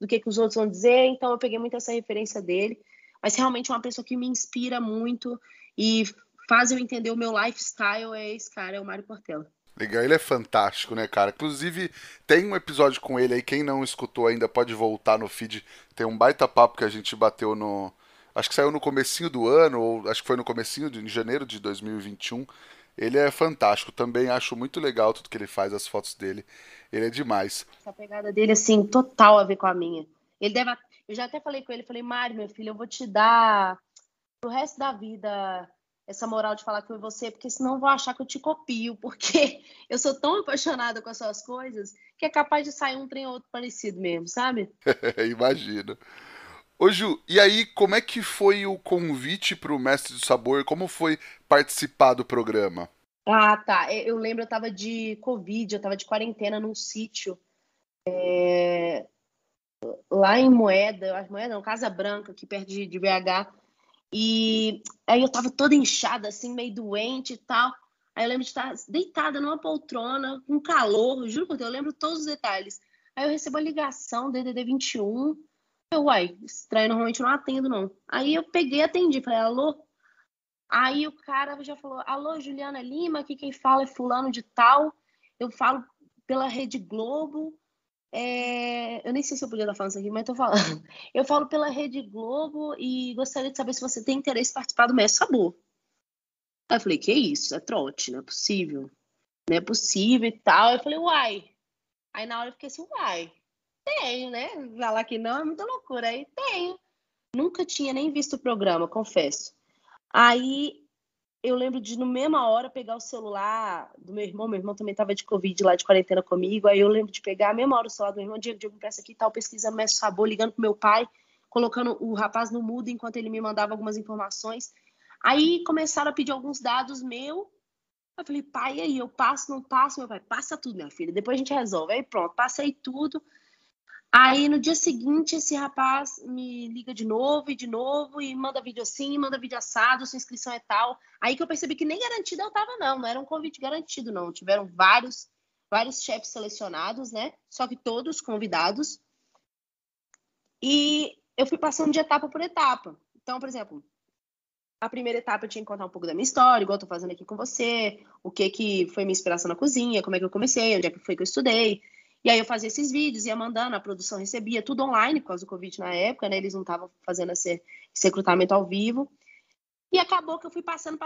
do que os outros vão dizer. Então eu peguei muito essa referência dele. Mas realmente é uma pessoa que me inspira muito e faz eu entender o meu lifestyle, é esse cara, é o Mário Portela. Legal, ele é fantástico, né, cara? Inclusive, tem um episódio com ele aí, quem não escutou ainda pode voltar no feed. Tem um baita papo que a gente bateu no. Acho que saiu no comecinho do ano, ou acho que foi no comecinho em janeiro de 2021. Ele é fantástico, também acho muito legal tudo que ele faz, as fotos dele. Ele é demais. Essa pegada dele, assim, total a ver com a minha. Ele deve. Eu já até falei com ele, falei, Mário, meu filho, eu vou te dar pro resto da vida essa moral de falar que foi você, porque senão eu vou achar que eu te copio, porque eu sou tão apaixonada com as suas coisas que é capaz de sair um trem ou outro parecido mesmo, sabe? Imagino. Ô Ju, e aí, como é que foi o convite pro Mestre do Sabor? Como foi participar do programa? Ah, tá. Eu lembro, eu tava de Covid, eu tava de quarentena num sítio lá em Moeda, eu acho Moeda não, Casa Branca, aqui perto de BH. E aí eu tava toda inchada, assim, meio doente e tal. Aí eu lembro de estar deitada numa poltrona, com calor, juro por Deus, eu lembro todos os detalhes. Aí eu recebo a ligação, DDD 21. Eu, uai, estranho, normalmente eu não atendo, não. Aí eu peguei e atendi, falei, alô? Aí o cara já falou, alô, Juliana Lima, aqui quem fala é fulano de tal. Eu falo pela Rede Globo. Eu nem sei se eu podia estar falando isso aqui, mas tô falando. Eu falo pela Rede Globo e gostaria de saber se você tem interesse em participar do Mestre Sabor. Aí eu falei, que isso? É trote, não é possível. Não é possível e tal. Eu falei, uai. Aí na hora eu fiquei assim, uai, tenho, né? Falar que não é muita loucura. Aí tenho. Nunca tinha nem visto o programa, confesso. Aí eu lembro de, no mesma hora, pegar o celular do meu irmão também estava de Covid lá, de quarentena comigo, aí eu lembro de pegar a mesma hora o celular do meu irmão, Diego, me presta aqui e tal, pesquisando Mestre Sabor, ligando pro meu pai, colocando o rapaz no mudo enquanto ele me mandava algumas informações. Aí começaram a pedir alguns dados meus, eu falei, pai, e aí, eu passo, não passo? Meu pai, passa tudo, minha filha, depois a gente resolve. Aí pronto, passei tudo. Aí no dia seguinte, esse rapaz me liga de novo, e manda vídeo assim, manda vídeo assado, sua inscrição é tal. Aí que eu percebi que nem garantida eu tava, não era um convite garantido, não. Tiveram vários chefes selecionados, né? Só que todos convidados. E eu fui passando de etapa por etapa. Então, por exemplo, a primeira etapa eu tinha que contar um pouco da minha história, igual eu tô fazendo aqui com você, o que foi minha inspiração na cozinha, como é que eu comecei, onde é que foi que eu estudei. E aí eu fazia esses vídeos, ia mandando, a produção recebia, tudo online, por causa do Covid na época, né? Eles não estavam fazendo esse recrutamento ao vivo. E acabou que eu fui passando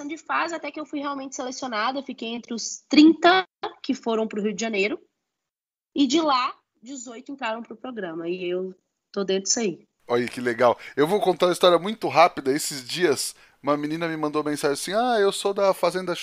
de fase, até que eu fui realmente selecionada, fiquei entre os 30 que foram para o Rio de Janeiro, e de lá, 18 entraram para o programa, e eu tô dentro disso aí. Olha que legal. Eu vou contar uma história muito rápida. Esses dias, uma menina me mandou mensagem assim: Ah, eu sou da Fazenda.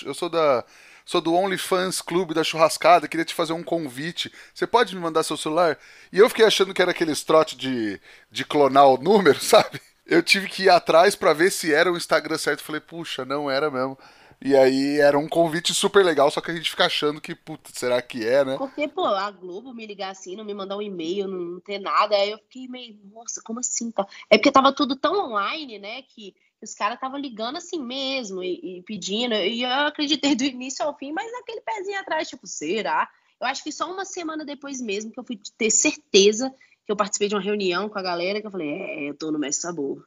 Sou do OnlyFans Clube da Churrascada, queria te fazer um convite. Você pode me mandar seu celular? E eu fiquei achando que era aqueles trote de clonar o número, sabe? Eu tive que ir atrás pra ver se era o Instagram certo. Falei, puxa, não era mesmo. E aí era um convite super legal, só que a gente fica achando que, puta, será que é, né? Porque, pô, a Globo me ligar assim, não me mandar um e-mail, não ter nada, aí eu fiquei meio, nossa, como assim? Tá? É porque tava tudo tão online, né, que os caras estavam ligando assim mesmo e pedindo, e eu acreditei do início ao fim, mas naquele pezinho atrás, tipo, será? Eu acho que só uma semana depois mesmo que eu fui ter certeza que eu participei de uma reunião com a galera, que eu falei, eu tô no Mestre Sabor.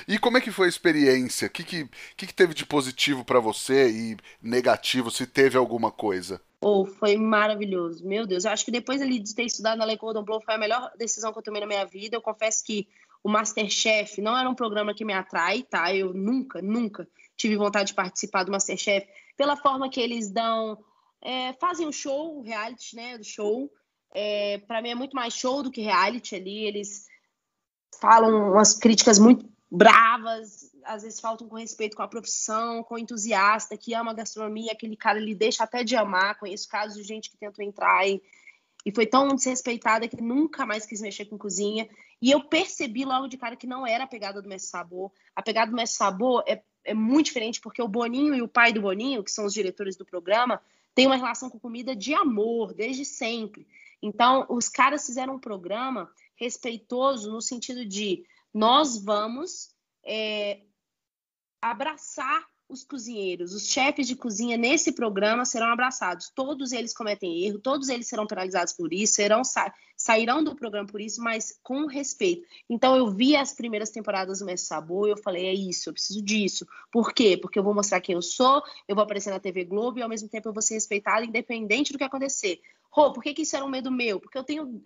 E como é que foi a experiência? O que teve de positivo pra você e negativo, se teve alguma coisa? Oh, foi maravilhoso. Meu Deus, eu acho que depois ali de ter estudado na Le Cordon Bleu foi a melhor decisão que eu tomei na minha vida. Eu confesso que o MasterChef não era um programa que me atrai, tá? Eu nunca tive vontade de participar do MasterChef pela forma que eles dão, fazem o show, o reality, né, do show. Para mim é muito mais show do que reality ali. Eles falam umas críticas muito bravas, às vezes faltam com respeito com a profissão, com o entusiasta que ama a gastronomia, aquele cara ele deixa até de amar. Conheço casos de gente que tentou entrar e foi tão desrespeitada que nunca mais quis mexer com cozinha. E eu percebi logo de cara que não era a pegada do Mestre Sabor. A pegada do Mestre Sabor é muito diferente, porque o Boninho e o pai do Boninho, que são os diretores do programa, têm uma relação com comida de amor, desde sempre. Então, os caras fizeram um programa respeitoso no sentido de nós vamos abraçar os cozinheiros, os chefes de cozinha nesse programa serão abraçados. Todos eles cometem erro, todos eles serão penalizados por isso, sairão do programa por isso, mas com respeito. Então, eu vi as primeiras temporadas do Mestre Sabor e eu falei, é isso, eu preciso disso. Por quê? Porque eu vou mostrar quem eu sou, eu vou aparecer na TV Globo e, ao mesmo tempo, eu vou ser respeitada, independente do que acontecer. Rô, por que isso era um medo meu? Porque eu tenho,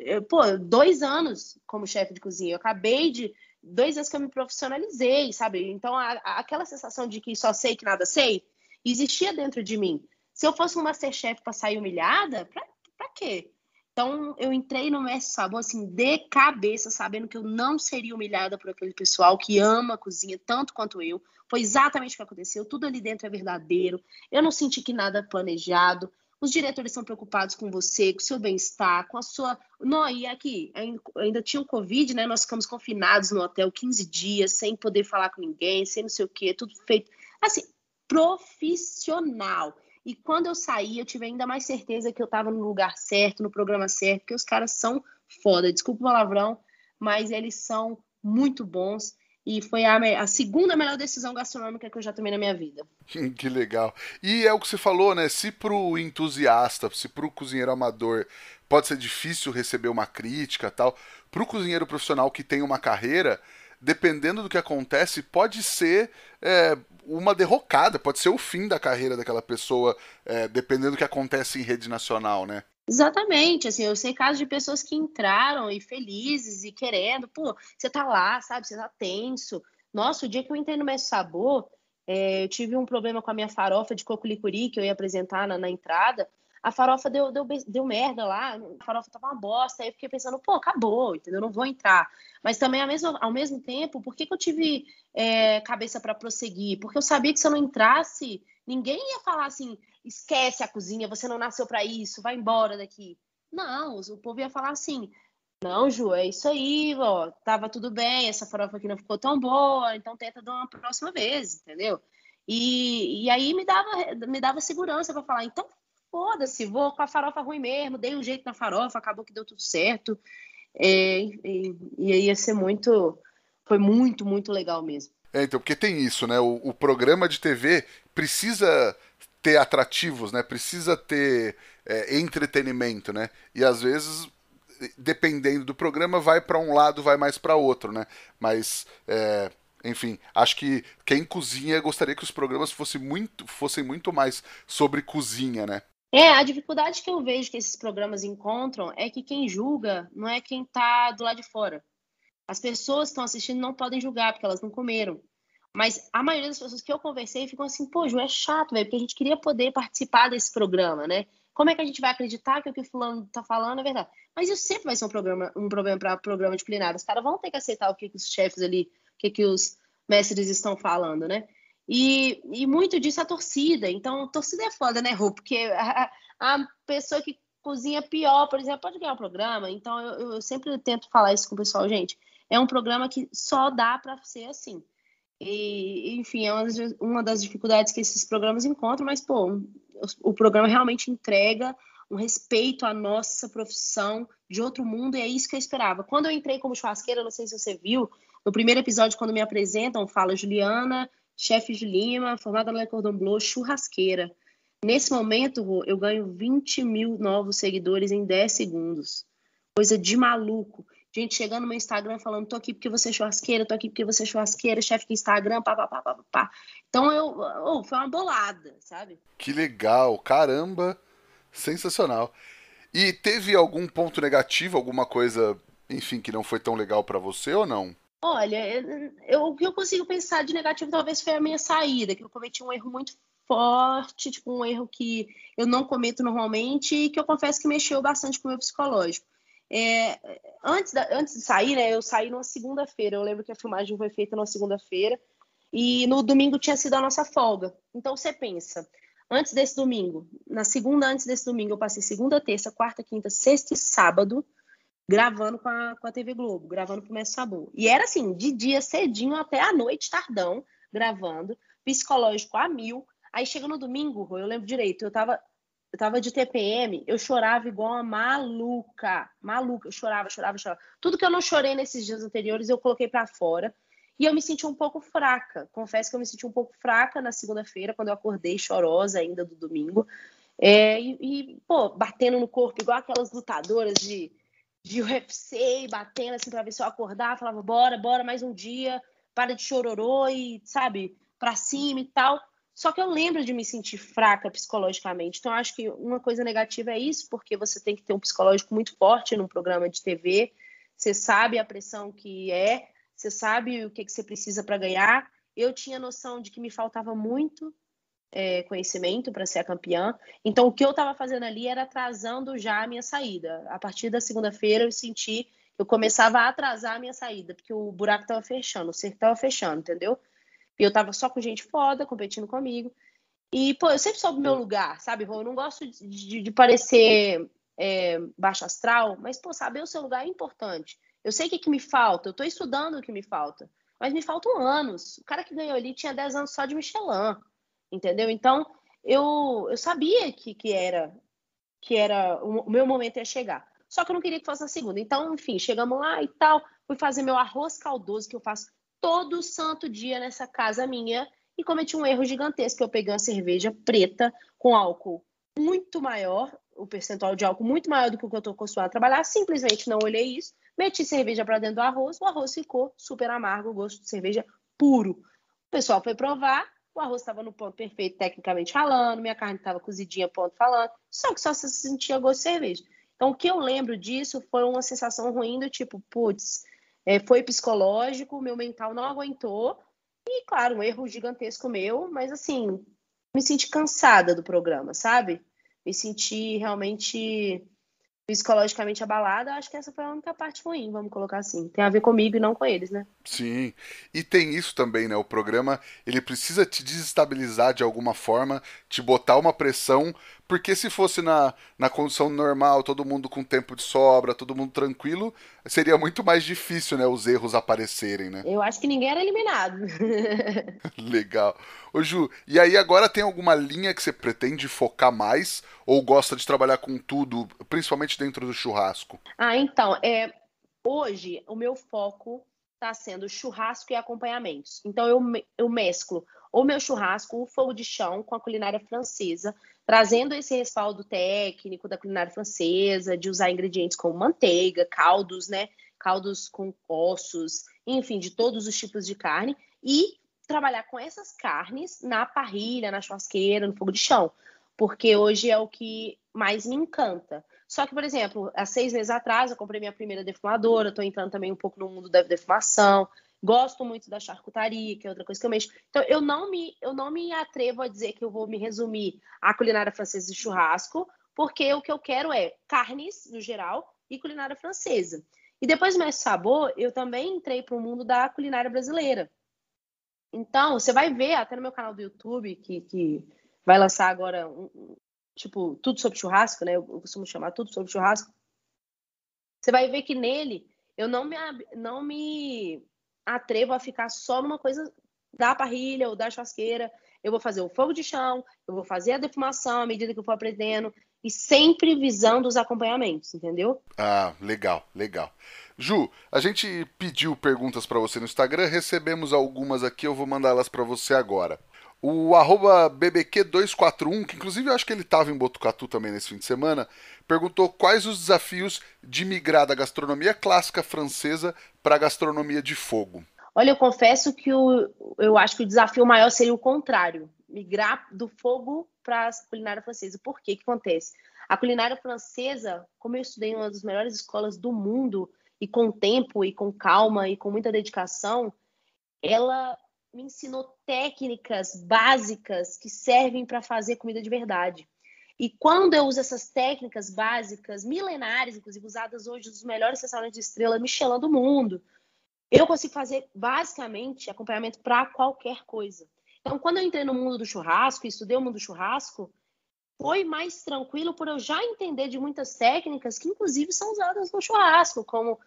2 anos como chefe de cozinha. Eu acabei de 2 anos que eu me profissionalizei, sabe? Então, aquela sensação de que só sei que nada sei, existia dentro de mim. Se eu fosse um Masterchef para sair humilhada, pra quê? Então, eu entrei no Mestre Sabor, assim, de cabeça, sabendo que eu não seria humilhada por aquele pessoal que ama a cozinha tanto quanto eu. Foi exatamente o que aconteceu. Tudo ali dentro é verdadeiro. Eu não senti que nada é planejado. Os diretores são preocupados com você, com o seu bem-estar, com a sua... Não, e aqui, ainda tinha o Covid, né? Nós ficamos confinados no hotel 15 dias, sem poder falar com ninguém, sem não sei o quê, tudo feito, assim, profissional. E quando eu saí, eu tive ainda mais certeza que eu estava no lugar certo, no programa certo, porque os caras são foda. Desculpa o palavrão, mas eles são muito bons. E foi a segunda melhor decisão gastronômica que eu já tomei na minha vida. Que legal. E é o que você falou, né? Se pro entusiasta, se pro cozinheiro amador pode ser difícil receber uma crítica e tal, pro cozinheiro profissional que tem uma carreira, dependendo do que acontece, pode ser uma derrocada, pode ser o fim da carreira daquela pessoa, dependendo do que acontece em rede nacional, né? Exatamente, assim, eu sei casos de pessoas que entraram e felizes e querendo, pô, você tá lá, sabe, você tá tenso. Nossa, o dia que eu entrei no Mestre Sabor, eu tive um problema com a minha farofa de coco licuri que eu ia apresentar na entrada, a farofa deu merda lá, a farofa tava uma bosta, aí eu fiquei pensando, pô, acabou, entendeu, não vou entrar. Mas também, ao mesmo tempo, por que eu tive cabeça para prosseguir? Porque eu sabia que se eu não entrasse, ninguém ia falar assim, esquece a cozinha, você não nasceu para isso, vai embora daqui. Não, o povo ia falar assim, não, Ju, é isso aí, ó, tava tudo bem, essa farofa aqui não ficou tão boa, então tenta dar uma próxima vez, entendeu? E aí me dava segurança para falar, então foda-se, vou com a farofa ruim mesmo, dei um jeito na farofa, acabou que deu tudo certo, e aí ia ser foi muito, muito legal mesmo. Então, porque tem isso, né? O programa de TV precisa ter atrativos, né? Precisa ter entretenimento, né? E às vezes, dependendo do programa, vai para um lado, vai mais para outro, né? Mas, enfim, acho que quem cozinha gostaria que os programas fossem muito mais sobre cozinha, né? A dificuldade que eu vejo que esses programas encontram é que quem julga não é quem está do lado de fora. As pessoas que estão assistindo não podem julgar, porque elas não comeram. Mas a maioria das pessoas que eu conversei ficam assim, pô, Ju, é chato, velho, porque a gente queria poder participar desse programa, né? Como é que a gente vai acreditar que o que o fulano tá falando é verdade? Mas isso sempre vai ser um problema para programa de culinária. Os caras vão ter que aceitar o que os chefes ali, que os mestres estão falando, né? E muito disso é a torcida. Então, torcida é foda, né, Rô? Porque a pessoa que cozinha pior, por exemplo, pode ganhar o programa. Então, eu sempre tento falar isso com o pessoal, gente. É um programa que só dá para ser assim. E, enfim, é uma das dificuldades que esses programas encontram, mas, pô, o programa realmente entrega um respeito à nossa profissão de outro mundo, e é isso que eu esperava. Quando eu entrei como churrasqueira, não sei se você viu, no primeiro episódio, quando me apresentam, fala Juliana, chefe de Lima, formada no Le Cordon Bleu, churrasqueira. Nesse momento, Rô, eu ganho 20 mil novos seguidores em 10 segundos. Coisa de maluco. Gente chegando no meu Instagram falando, tô aqui porque você é churrasqueira, tô aqui porque você é churrasqueira, chefe de Instagram, pá, pá, pá, pá, pá. Então, foi uma bolada, sabe? Que legal, caramba, sensacional. E teve algum ponto negativo, alguma coisa, enfim, que não foi tão legal pra você ou não? Olha, o que eu consigo pensar de negativo talvez foi a minha saída, que eu cometi um erro muito forte, tipo um erro que eu não cometo normalmente e que eu confesso que mexeu bastante com o meu psicológico. Antes de sair, né, eu saí numa segunda-feira, eu lembro que a filmagem foi feita numa segunda-feira e no domingo tinha sido a nossa folga. Então você pensa, antes desse domingo, na segunda antes desse domingo, eu passei segunda, terça, quarta, quinta, sexta e sábado gravando com a TV Globo, gravando pro Mestre Sabor. E era assim, de dia cedinho até a noite, tardão, gravando, psicológico a mil. Aí chega no domingo, eu lembro direito, eu tava de TPM, eu chorava igual uma maluca, maluca, eu chorava. Tudo que eu não chorei nesses dias anteriores, eu coloquei pra fora. E eu me senti um pouco fraca. Confesso que eu me senti um pouco fraca na segunda-feira, quando eu acordei chorosa ainda do domingo. Pô, batendo no corpo, igual aquelas lutadoras de UFC, batendo assim pra ver se eu acordar. Falava, bora, mais um dia, para de chororô e, sabe, pra cima e tal. Só que eu lembro de me sentir fraca psicologicamente. Então, eu acho que uma coisa negativa é isso, porque você tem que ter um psicológico muito forte num programa de TV. Você sabe a pressão que é, você sabe o que você precisa para ganhar. Eu tinha noção de que me faltava muito conhecimento para ser a campeã. Então, o que eu estava fazendo ali era atrasando já a minha saída. A partir da segunda-feira, eu senti que eu começava a atrasar a minha saída, porque o buraco estava fechando, o cerco estava fechando, entendeu? E eu tava só com gente foda, competindo comigo. E, pô, eu sempre soube o meu lugar, sabe, Rô? Eu não gosto de parecer baixo astral, mas, pô, saber o seu lugar é importante. Eu sei o que me falta, eu tô estudando o que me falta, mas me faltam anos. O cara que ganhou ali tinha 10 anos só de Michelin, entendeu? Então, eu sabia que era o meu momento ia chegar. Só que eu não queria que fosse na segunda. Então, enfim, chegamos lá e tal. Fui fazer meu arroz caldoso, que eu faço todo santo dia nessa casa minha. E cometi um erro gigantesco. Eu peguei uma cerveja preta com álcool muito maior, o percentual de álcool muito maior do que o que eu estou acostumado a trabalhar. Simplesmente não olhei isso. Meti cerveja para dentro do arroz. O arroz ficou super amargo, gosto de cerveja puro. O pessoal foi provar. O arroz estava no ponto perfeito, tecnicamente falando, minha carne estava cozidinha, ponto falando, só que só se sentia gosto de cerveja. Então, o que eu lembro disso foi uma sensação ruim do tipo, putz, foi psicológico, meu mental não aguentou, e claro, um erro gigantesco meu, mas assim, me senti cansada do programa, sabe? Me senti realmente psicologicamente abalada. Acho que essa foi a única parte ruim, vamos colocar assim. Tem a ver comigo e não com eles, né? Sim, e tem isso também, né? O programa ele precisa te desestabilizar de alguma forma, te botar uma pressão, porque se fosse na condição normal, todo mundo com tempo de sobra, todo mundo tranquilo, seria muito mais difícil, né? Os erros aparecerem, né? Eu acho que ninguém era eliminado. Legal. Ô Ju, e aí agora tem alguma linha que você pretende focar mais ou gosta de trabalhar com tudo, principalmente dentro do churrasco? Então, hoje o meu foco está sendo churrasco e acompanhamentos. Então, eu mesclo o meu churrasco, o fogo de chão, com a culinária francesa, trazendo esse respaldo técnico da culinária francesa, de usar ingredientes como manteiga, caldos, né? Caldos com ossos, enfim, de todos os tipos de carne, e trabalhar com essas carnes na parrilha, na churrasqueira, no fogo de chão, porque hoje é o que mais me encanta. Só que, por exemplo, há 6 meses atrás eu comprei minha primeira defumadora, estou entrando também um pouco no mundo da defumação, gosto muito da charcutaria, que é outra coisa que eu mexo. Então, eu não me atrevo a dizer que eu vou me resumir à culinária francesa de churrasco, porque o que eu quero é carnes, no geral, e culinária francesa. E depois do Mestre Sabor, eu também entrei para o mundo da culinária brasileira. Então, você vai ver até no meu canal do YouTube, que vai lançar agora tipo, tudo sobre churrasco, né? Eu costumo chamar tudo sobre churrasco. Você vai ver que nele eu não me atrevo a ficar só numa coisa da parrilha ou da churrasqueira. Eu vou fazer o fogo de chão, eu vou fazer a defumação à medida que eu for aprendendo e sempre visando os acompanhamentos, entendeu? Ah, legal, legal. Ju, a gente pediu perguntas para você no Instagram, recebemos algumas aqui, eu vou mandá-las para você agora. O arroba @bbq241, que inclusive eu acho que ele estava em Botucatu também nesse fim de semana, perguntou quais os desafios de migrar da gastronomia clássica francesa para a gastronomia de fogo. Olha, eu confesso que eu acho que o desafio maior seria o contrário, migrar do fogo para a culinária francesa. Por quê? O que acontece? A culinária francesa, como eu estudei em uma das melhores escolas do mundo, e com tempo, e com calma, e com muita dedicação, ela me ensinou técnicas básicas que servem para fazer comida de verdade. E quando eu uso essas técnicas básicas, milenares, inclusive usadas hoje nos melhores restaurantes de estrela Michelin do mundo, eu consigo fazer basicamente acompanhamento para qualquer coisa. Então, quando eu entrei no mundo do churrasco, estudei o mundo do churrasco, foi mais tranquilo por eu já entender de muitas técnicas que, inclusive, são usadas no churrasco, como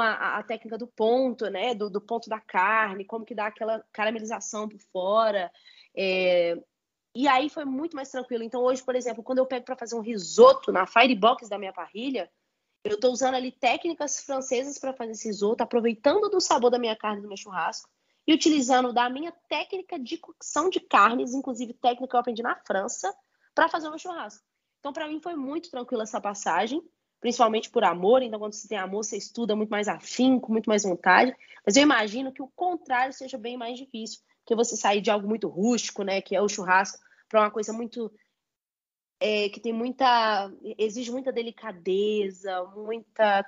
a técnica do ponto, né? Do ponto da carne, como que dá aquela caramelização por fora. E aí foi muito mais tranquilo. Então, hoje, por exemplo, quando eu pego para fazer um risoto na firebox da minha parrilha, eu estou usando ali técnicas francesas para fazer esse risoto, aproveitando do sabor da minha carne do meu churrasco. e utilizando da minha técnica de cocção de carnes, inclusive técnica que eu aprendi na França, para fazer o meu churrasco. Então, para mim, foi muito tranquila essa passagem, principalmente por amor. Então, quando você tem amor, você estuda muito mais afinco, muito mais vontade. Mas eu imagino que o contrário seja bem mais difícil, que você sair de algo muito rústico, né, que é o churrasco, para uma coisa muito que tem exige muita delicadeza, muita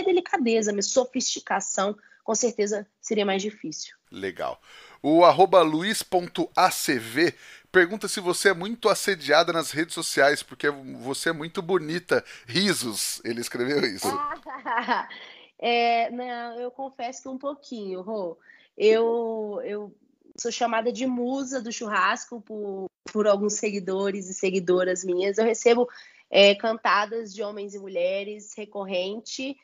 delicadeza, mas sofisticação, com certeza seria mais difícil. Legal. O @luiz.acv pergunta se você é muito assediada nas redes sociais, porque você é muito bonita. Risos, ele escreveu isso. Não, eu confesso que um pouquinho, Rô. Eu sou chamada de musa do churrasco por alguns seguidores e seguidoras minhas. Eu recebo cantadas de homens e mulheres recorrente,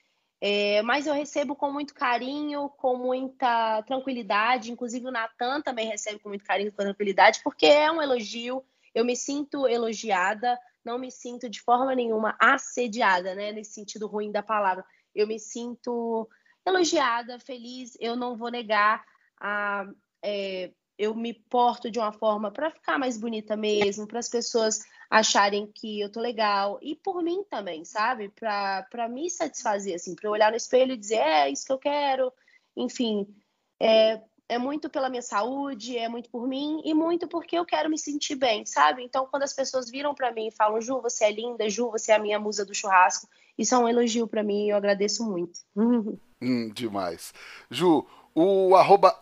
mas eu recebo com muito carinho, com muita tranquilidade. Inclusive o Natan também recebe com muito carinho e com tranquilidade, porque é um elogio. Eu me sinto elogiada, não me sinto de forma nenhuma assediada, né? Nesse sentido ruim da palavra. Eu me sinto elogiada, feliz. Eu não vou negar eu me porto de uma forma para ficar mais bonita mesmo, para as pessoas acharem que eu tô legal e por mim também, sabe? Para me satisfazer, assim, para eu olhar no espelho e dizer, é isso que eu quero. Enfim, é muito pela minha saúde, é muito por mim e muito porque eu quero me sentir bem, sabe? Então, quando as pessoas viram para mim e falam, Ju, você é linda, Ju, você é a minha musa do churrasco, isso é um elogio para mim e eu agradeço muito. Demais. Ju, o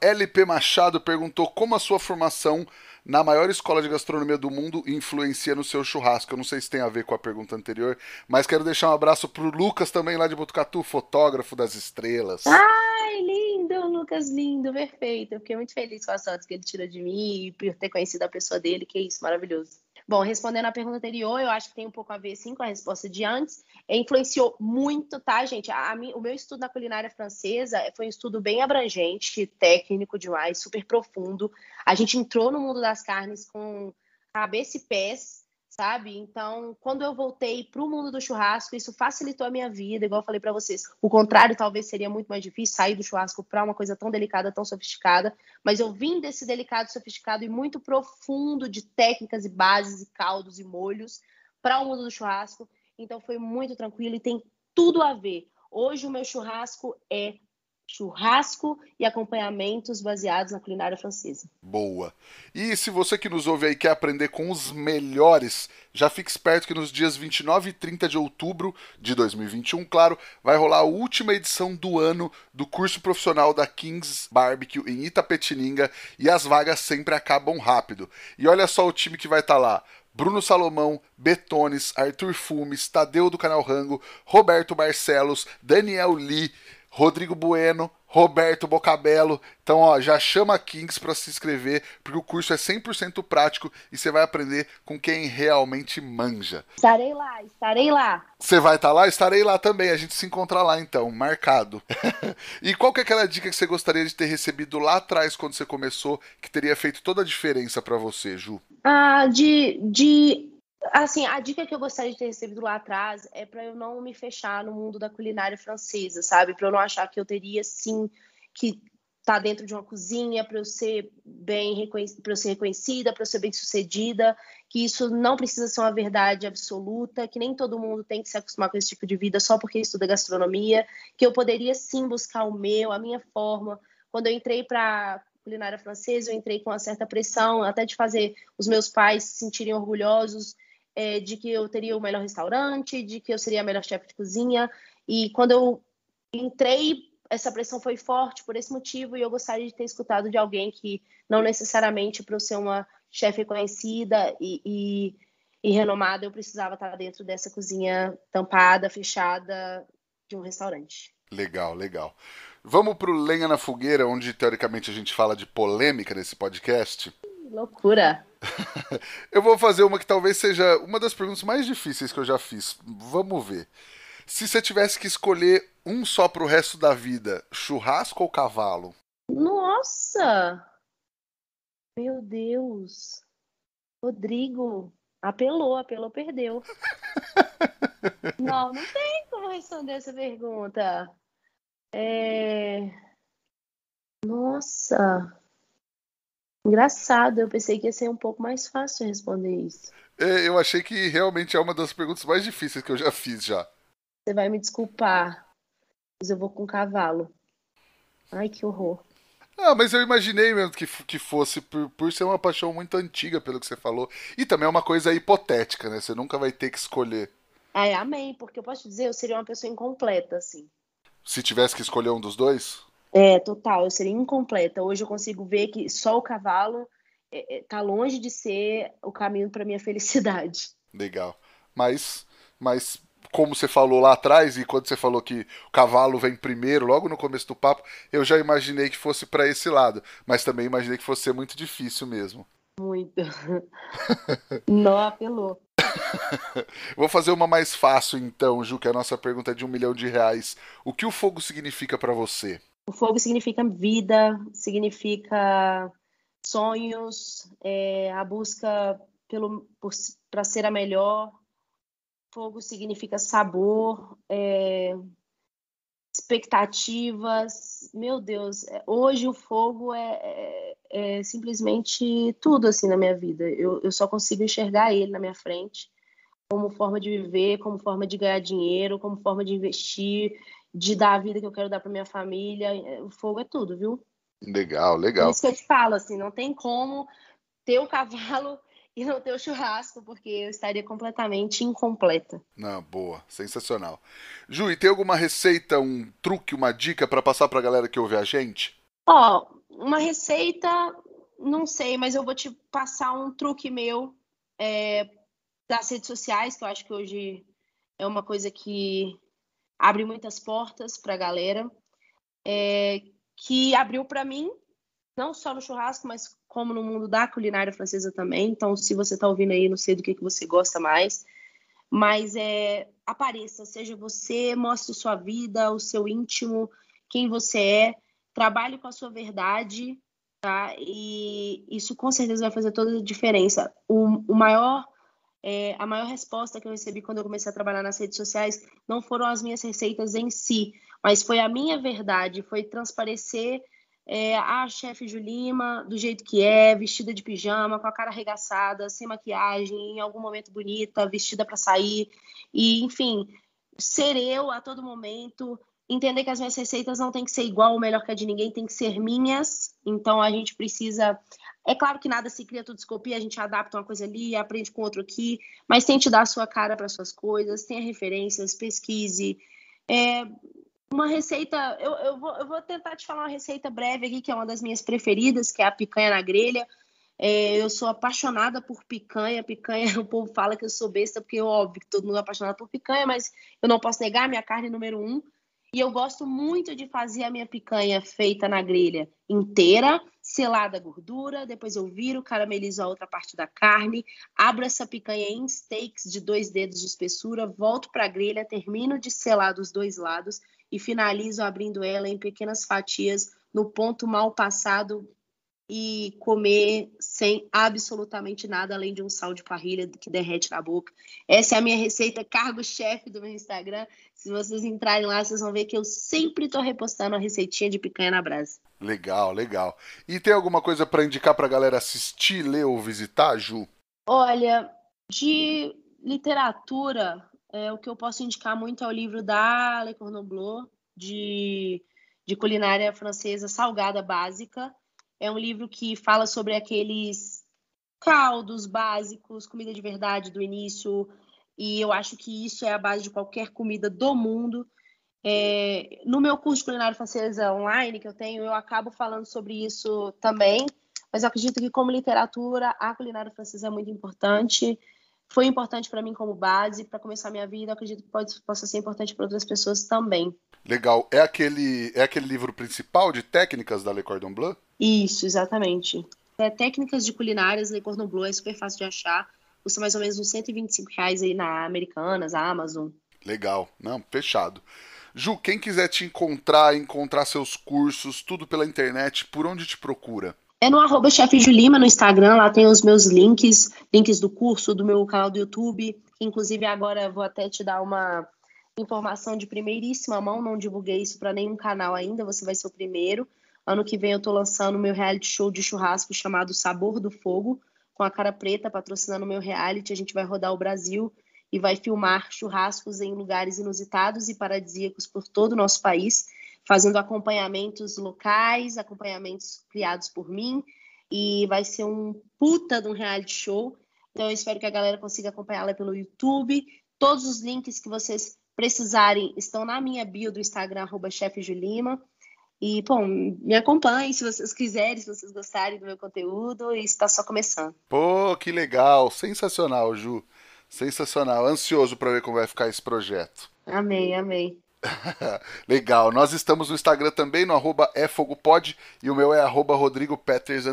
@LP Machado perguntou como a sua formação na maior escola de gastronomia do mundo influencia no seu churrasco. Eu não sei se tem a ver com a pergunta anterior, mas quero deixar um abraço pro Lucas também lá de Botucatu, fotógrafo das estrelas. Ai, lindo, Lucas, lindo, perfeito. Eu fiquei muito feliz com as fotos que ele tirou de mim e por ter conhecido a pessoa dele, que é isso, maravilhoso. Bom, respondendo à pergunta anterior, eu acho que tem um pouco a ver, sim, com a resposta de antes. Influenciou muito, tá, gente? O meu estudo na culinária francesa foi um estudo bem abrangente, técnico demais, super profundo. A gente entrou no mundo das carnes com cabeça e pés, sabe? Então, quando eu voltei para o mundo do churrasco, isso facilitou a minha vida, igual eu falei para vocês. O contrário talvez seria muito mais difícil sair do churrasco para uma coisa tão delicada, tão sofisticada, mas eu vim desse delicado, sofisticado e muito profundo de técnicas e bases e caldos e molhos para o mundo do churrasco. Então foi muito tranquilo e tem tudo a ver. Hoje o meu churrasco é churrasco e acompanhamentos baseados na culinária francesa. Boa. E se você que nos ouve aí quer aprender com os melhores, já fique esperto que nos dias 29 e 30 de outubro de 2021, claro, vai rolar a última edição do ano do curso profissional da Kings Barbecue em Itapetininga e as vagas sempre acabam rápido. E olha só o time que vai estar lá. Bruno Salomão, Betones, Arthur Fumes, Tadeu do Canal Rango, Roberto Barcelos, Daniel Lee, Rodrigo Bueno, Roberto Bocabello. Então, ó, já chama a Kings para se inscrever, porque o curso é 100% prático e você vai aprender com quem realmente manja. Estarei lá, estarei lá. Você vai estar lá? Estarei lá também. A gente se encontra lá então, marcado. E qual que é aquela dica que você gostaria de ter recebido lá atrás quando você começou, que teria feito toda a diferença para você, Ju? Assim, a dica que eu gostaria de ter recebido lá atrás é para eu não me fechar no mundo da culinária francesa, sabe? Para eu não achar que eu teria sim que estar dentro de uma cozinha para eu ser para eu ser reconhecida, para eu ser bem-sucedida, que isso não precisa ser uma verdade absoluta, que nem todo mundo tem que se acostumar com esse tipo de vida só porque estuda gastronomia, que eu poderia sim buscar a minha forma. Quando eu entrei para culinária francesa, eu entrei com uma certa pressão, até de fazer os meus pais se sentirem orgulhosos de que eu teria o melhor restaurante, de que eu seria a melhor chefe de cozinha. E quando eu entrei, essa pressão foi forte por esse motivo e eu gostaria de ter escutado de alguém que não necessariamente para eu ser uma chefe conhecida e renomada, eu precisava estar dentro dessa cozinha tampada, fechada de um restaurante. Legal, legal. Vamos pro Lenha na Fogueira, onde teoricamente a gente fala de polêmica nesse podcast. Loucura! Eu vou fazer uma que talvez seja uma das perguntas mais difíceis que eu já fiz. Vamos ver. Se você tivesse que escolher um só pro resto da vida, churrasco ou cavalo? Nossa! Meu Deus! Rodrigo, apelou, perdeu. Não tem como responder essa pergunta. É... Nossa, engraçado. Eu pensei que ia ser um pouco mais fácil responder isso. Eu achei que realmente é uma das perguntas mais difíceis que eu já fiz já. Você vai me desculpar, mas eu vou com cavalo. Ai, que horror. Ah, mas eu imaginei mesmo que fosse por ser uma paixão muito antiga, pelo que você falou. E também é uma coisa hipotética, né? Você nunca vai ter que escolher. Ai, amém, porque eu posso te dizer, eu seria uma pessoa incompleta, assim. Se tivesse que escolher um dos dois? É, total, eu seria incompleta. Hoje eu consigo ver que só o cavalo tá longe de ser o caminho para minha felicidade. Legal. Mas como você falou lá atrás, e quando você falou que o cavalo vem primeiro, logo no começo do papo, eu já imaginei que fosse para esse lado. Mas também imaginei que fosse ser muito difícil mesmo. Muito. Não apelou. Vou fazer uma mais fácil então, Ju, que a nossa pergunta é de R$ 1 milhão. O que o fogo significa para você? O fogo significa vida, significa sonhos, a busca para ser a melhor. Fogo significa sabor, expectativas. Meu Deus, hoje o fogo é simplesmente tudo assim na minha vida. Eu só consigo enxergar ele na minha frente como forma de viver, como forma de ganhar dinheiro, como forma de investir, de dar a vida que eu quero dar para minha família. O fogo é tudo, viu? Legal, Por legal. isso que eu te falo, assim, não tem como ter o cavalo e não ter o churrasco, porque eu estaria completamente incompleta. Não, boa, sensacional. Ju, e tem alguma receita, um truque, uma dica para passar pra galera que ouve a gente? Ó, uma receita, não sei, mas eu vou te passar um truque meu das redes sociais, que eu acho que hoje é uma coisa que abre muitas portas para a galera, que abriu para mim, não só no churrasco, mas como no mundo da culinária francesa também. Então, se você está ouvindo aí, não sei do que você gosta mais, mas apareça, seja você, mostre sua vida, o seu íntimo, quem você é, trabalhe com a sua verdade, tá? E isso com certeza vai fazer toda a diferença. A maior resposta que eu recebi quando eu comecei a trabalhar nas redes sociais não foram as minhas receitas em si, mas foi a minha verdade, foi transparecer a chefe Julima do jeito que é, vestida de pijama, com a cara arregaçada, sem maquiagem, em algum momento bonita, vestida para sair, e enfim, ser eu a todo momento, entender que as minhas receitas não tem que ser igual ou melhor que a de ninguém, tem que ser minhas, então a gente precisa. É claro que nada se cria, tudo se copia, a gente adapta uma coisa ali, aprende com outro aqui, mas tente dar a sua cara para suas coisas, tenha referências, pesquise. É, uma receita, eu vou tentar te falar uma receita breve aqui, que é uma das minhas preferidas, que é a picanha na grelha. Eu sou apaixonada por picanha. Picanha, o povo fala que eu sou besta, porque óbvio que todo mundo é apaixonado por picanha, mas eu não posso negar, minha carne número um. E eu gosto muito de fazer a minha picanha feita na grelha inteira, selada a gordura, depois eu viro, caramelizo a outra parte da carne, abro essa picanha em steaks de 2 dedos de espessura, volto para a grelha, termino de selar dos dois lados e finalizo abrindo ela em pequenas fatias no ponto mal passado e comer sem absolutamente nada além de um sal de parrilha que derrete na boca. Essa é a minha receita cargo-chefe do meu Instagram. Se vocês entrarem lá, vocês vão ver que eu sempre estou repostando a receitinha de picanha na brasa. Legal, legal. E tem alguma coisa para indicar pra galera assistir, ler ou visitar, Ju? Olha, de literatura, o que eu posso indicar muito é o livro da Le Cordon Bleu, de culinária francesa salgada básica. É um livro que fala sobre aqueles caldos básicos, comida de verdade do início, e eu acho que isso é a base de qualquer comida do mundo. No meu curso de culinária francesa online que eu tenho, eu acabo falando sobre isso também, mas eu acredito que como literatura, a culinária francesa é muito importante. Foi importante para mim como base, para começar a minha vida, eu acredito que possa ser importante para outras pessoas também. Legal. É aquele livro principal de técnicas da Le Cordon Bleu? Isso, exatamente. Técnicas de culinárias, Le Cordon Bleu é super fácil de achar. Custa mais ou menos uns R$ 125 aí na Americanas, Amazon. Legal. Não, fechado. Ju, quem quiser te encontrar seus cursos, tudo pela internet, por onde te procura? É no @chefe Julima no Instagram, lá tem os meus links do curso, do meu canal do YouTube. Inclusive, agora eu vou até te dar uma informação de primeiríssima mão, não divulguei isso para nenhum canal ainda, você vai ser o primeiro. Ano que vem eu tô lançando o meu reality show de churrasco chamado Sabor do Fogo, com a Cara Preta patrocinando o meu reality. A gente vai rodar o Brasil e vai filmar churrascos em lugares inusitados e paradisíacos por todo o nosso país, fazendo acompanhamentos locais, acompanhamentos criados por mim, e vai ser um puta de um reality show. Então eu espero que a galera consiga acompanhar lá pelo YouTube. Todos os links que vocês precisarem estão na minha bio do Instagram, @chefjulima. E, bom, me acompanhem se vocês quiserem, se vocês gostarem do meu conteúdo, e está só começando. Pô, que legal, sensacional, Ju. Sensacional, ansioso para ver como vai ficar esse projeto. Amei, amei. Legal, nós estamos no Instagram também, no @efogopod, e o meu é @rodrigopeters_.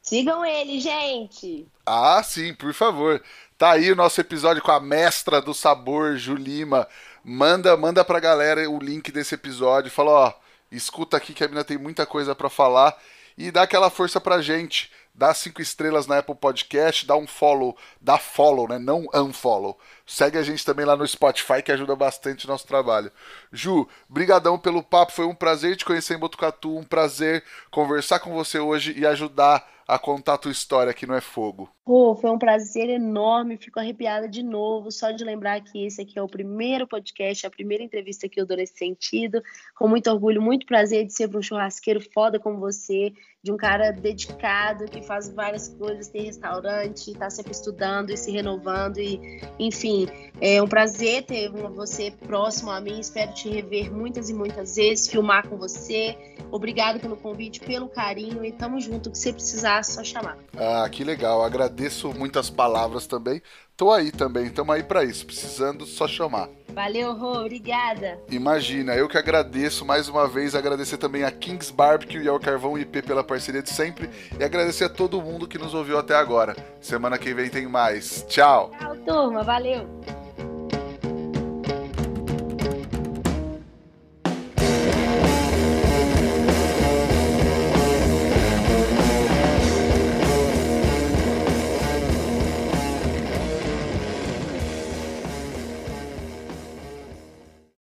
Sigam ele, gente! Ah, sim, por favor. Tá aí o nosso episódio com a mestra do sabor, Ju Lima. Manda pra galera o link desse episódio. Fala, ó, escuta aqui que a mina tem muita coisa pra falar. E dá aquela força pra gente. Dá 5 estrelas na Apple Podcast, dá um follow, dá follow, né? Não unfollow. Segue a gente também lá no Spotify, que ajuda bastante o nosso trabalho. Ju, brigadão pelo papo, foi um prazer te conhecer em Botucatu, um prazer conversar com você hoje e ajudar a contar a tua história aqui no É Fogo. Pô, foi um prazer enorme, fico arrepiada de novo, só de lembrar que esse aqui é o primeiro podcast, a primeira entrevista que eu dou nesse sentido, com muito orgulho, muito prazer de ser um churrasqueiro foda como você, de um cara dedicado, que faz várias coisas, tem restaurante, tá sempre estudando e se renovando, e enfim, é um prazer ter você próximo a mim, espero te rever muitas e muitas vezes, filmar com você, obrigado pelo convite, pelo carinho, e tamo junto, o que você precisar, é só chamar. Ah, que legal, agradeço muitas palavras também. Tô aí também, tamo aí pra isso, precisando só chamar. Valeu, Rô, obrigada. Imagina, eu que agradeço mais uma vez, agradecer também a Kings Barbecue e ao Carvão IP pela parceria de sempre e agradecer a todo mundo que nos ouviu até agora. Semana que vem tem mais. Tchau! Tchau, turma, valeu.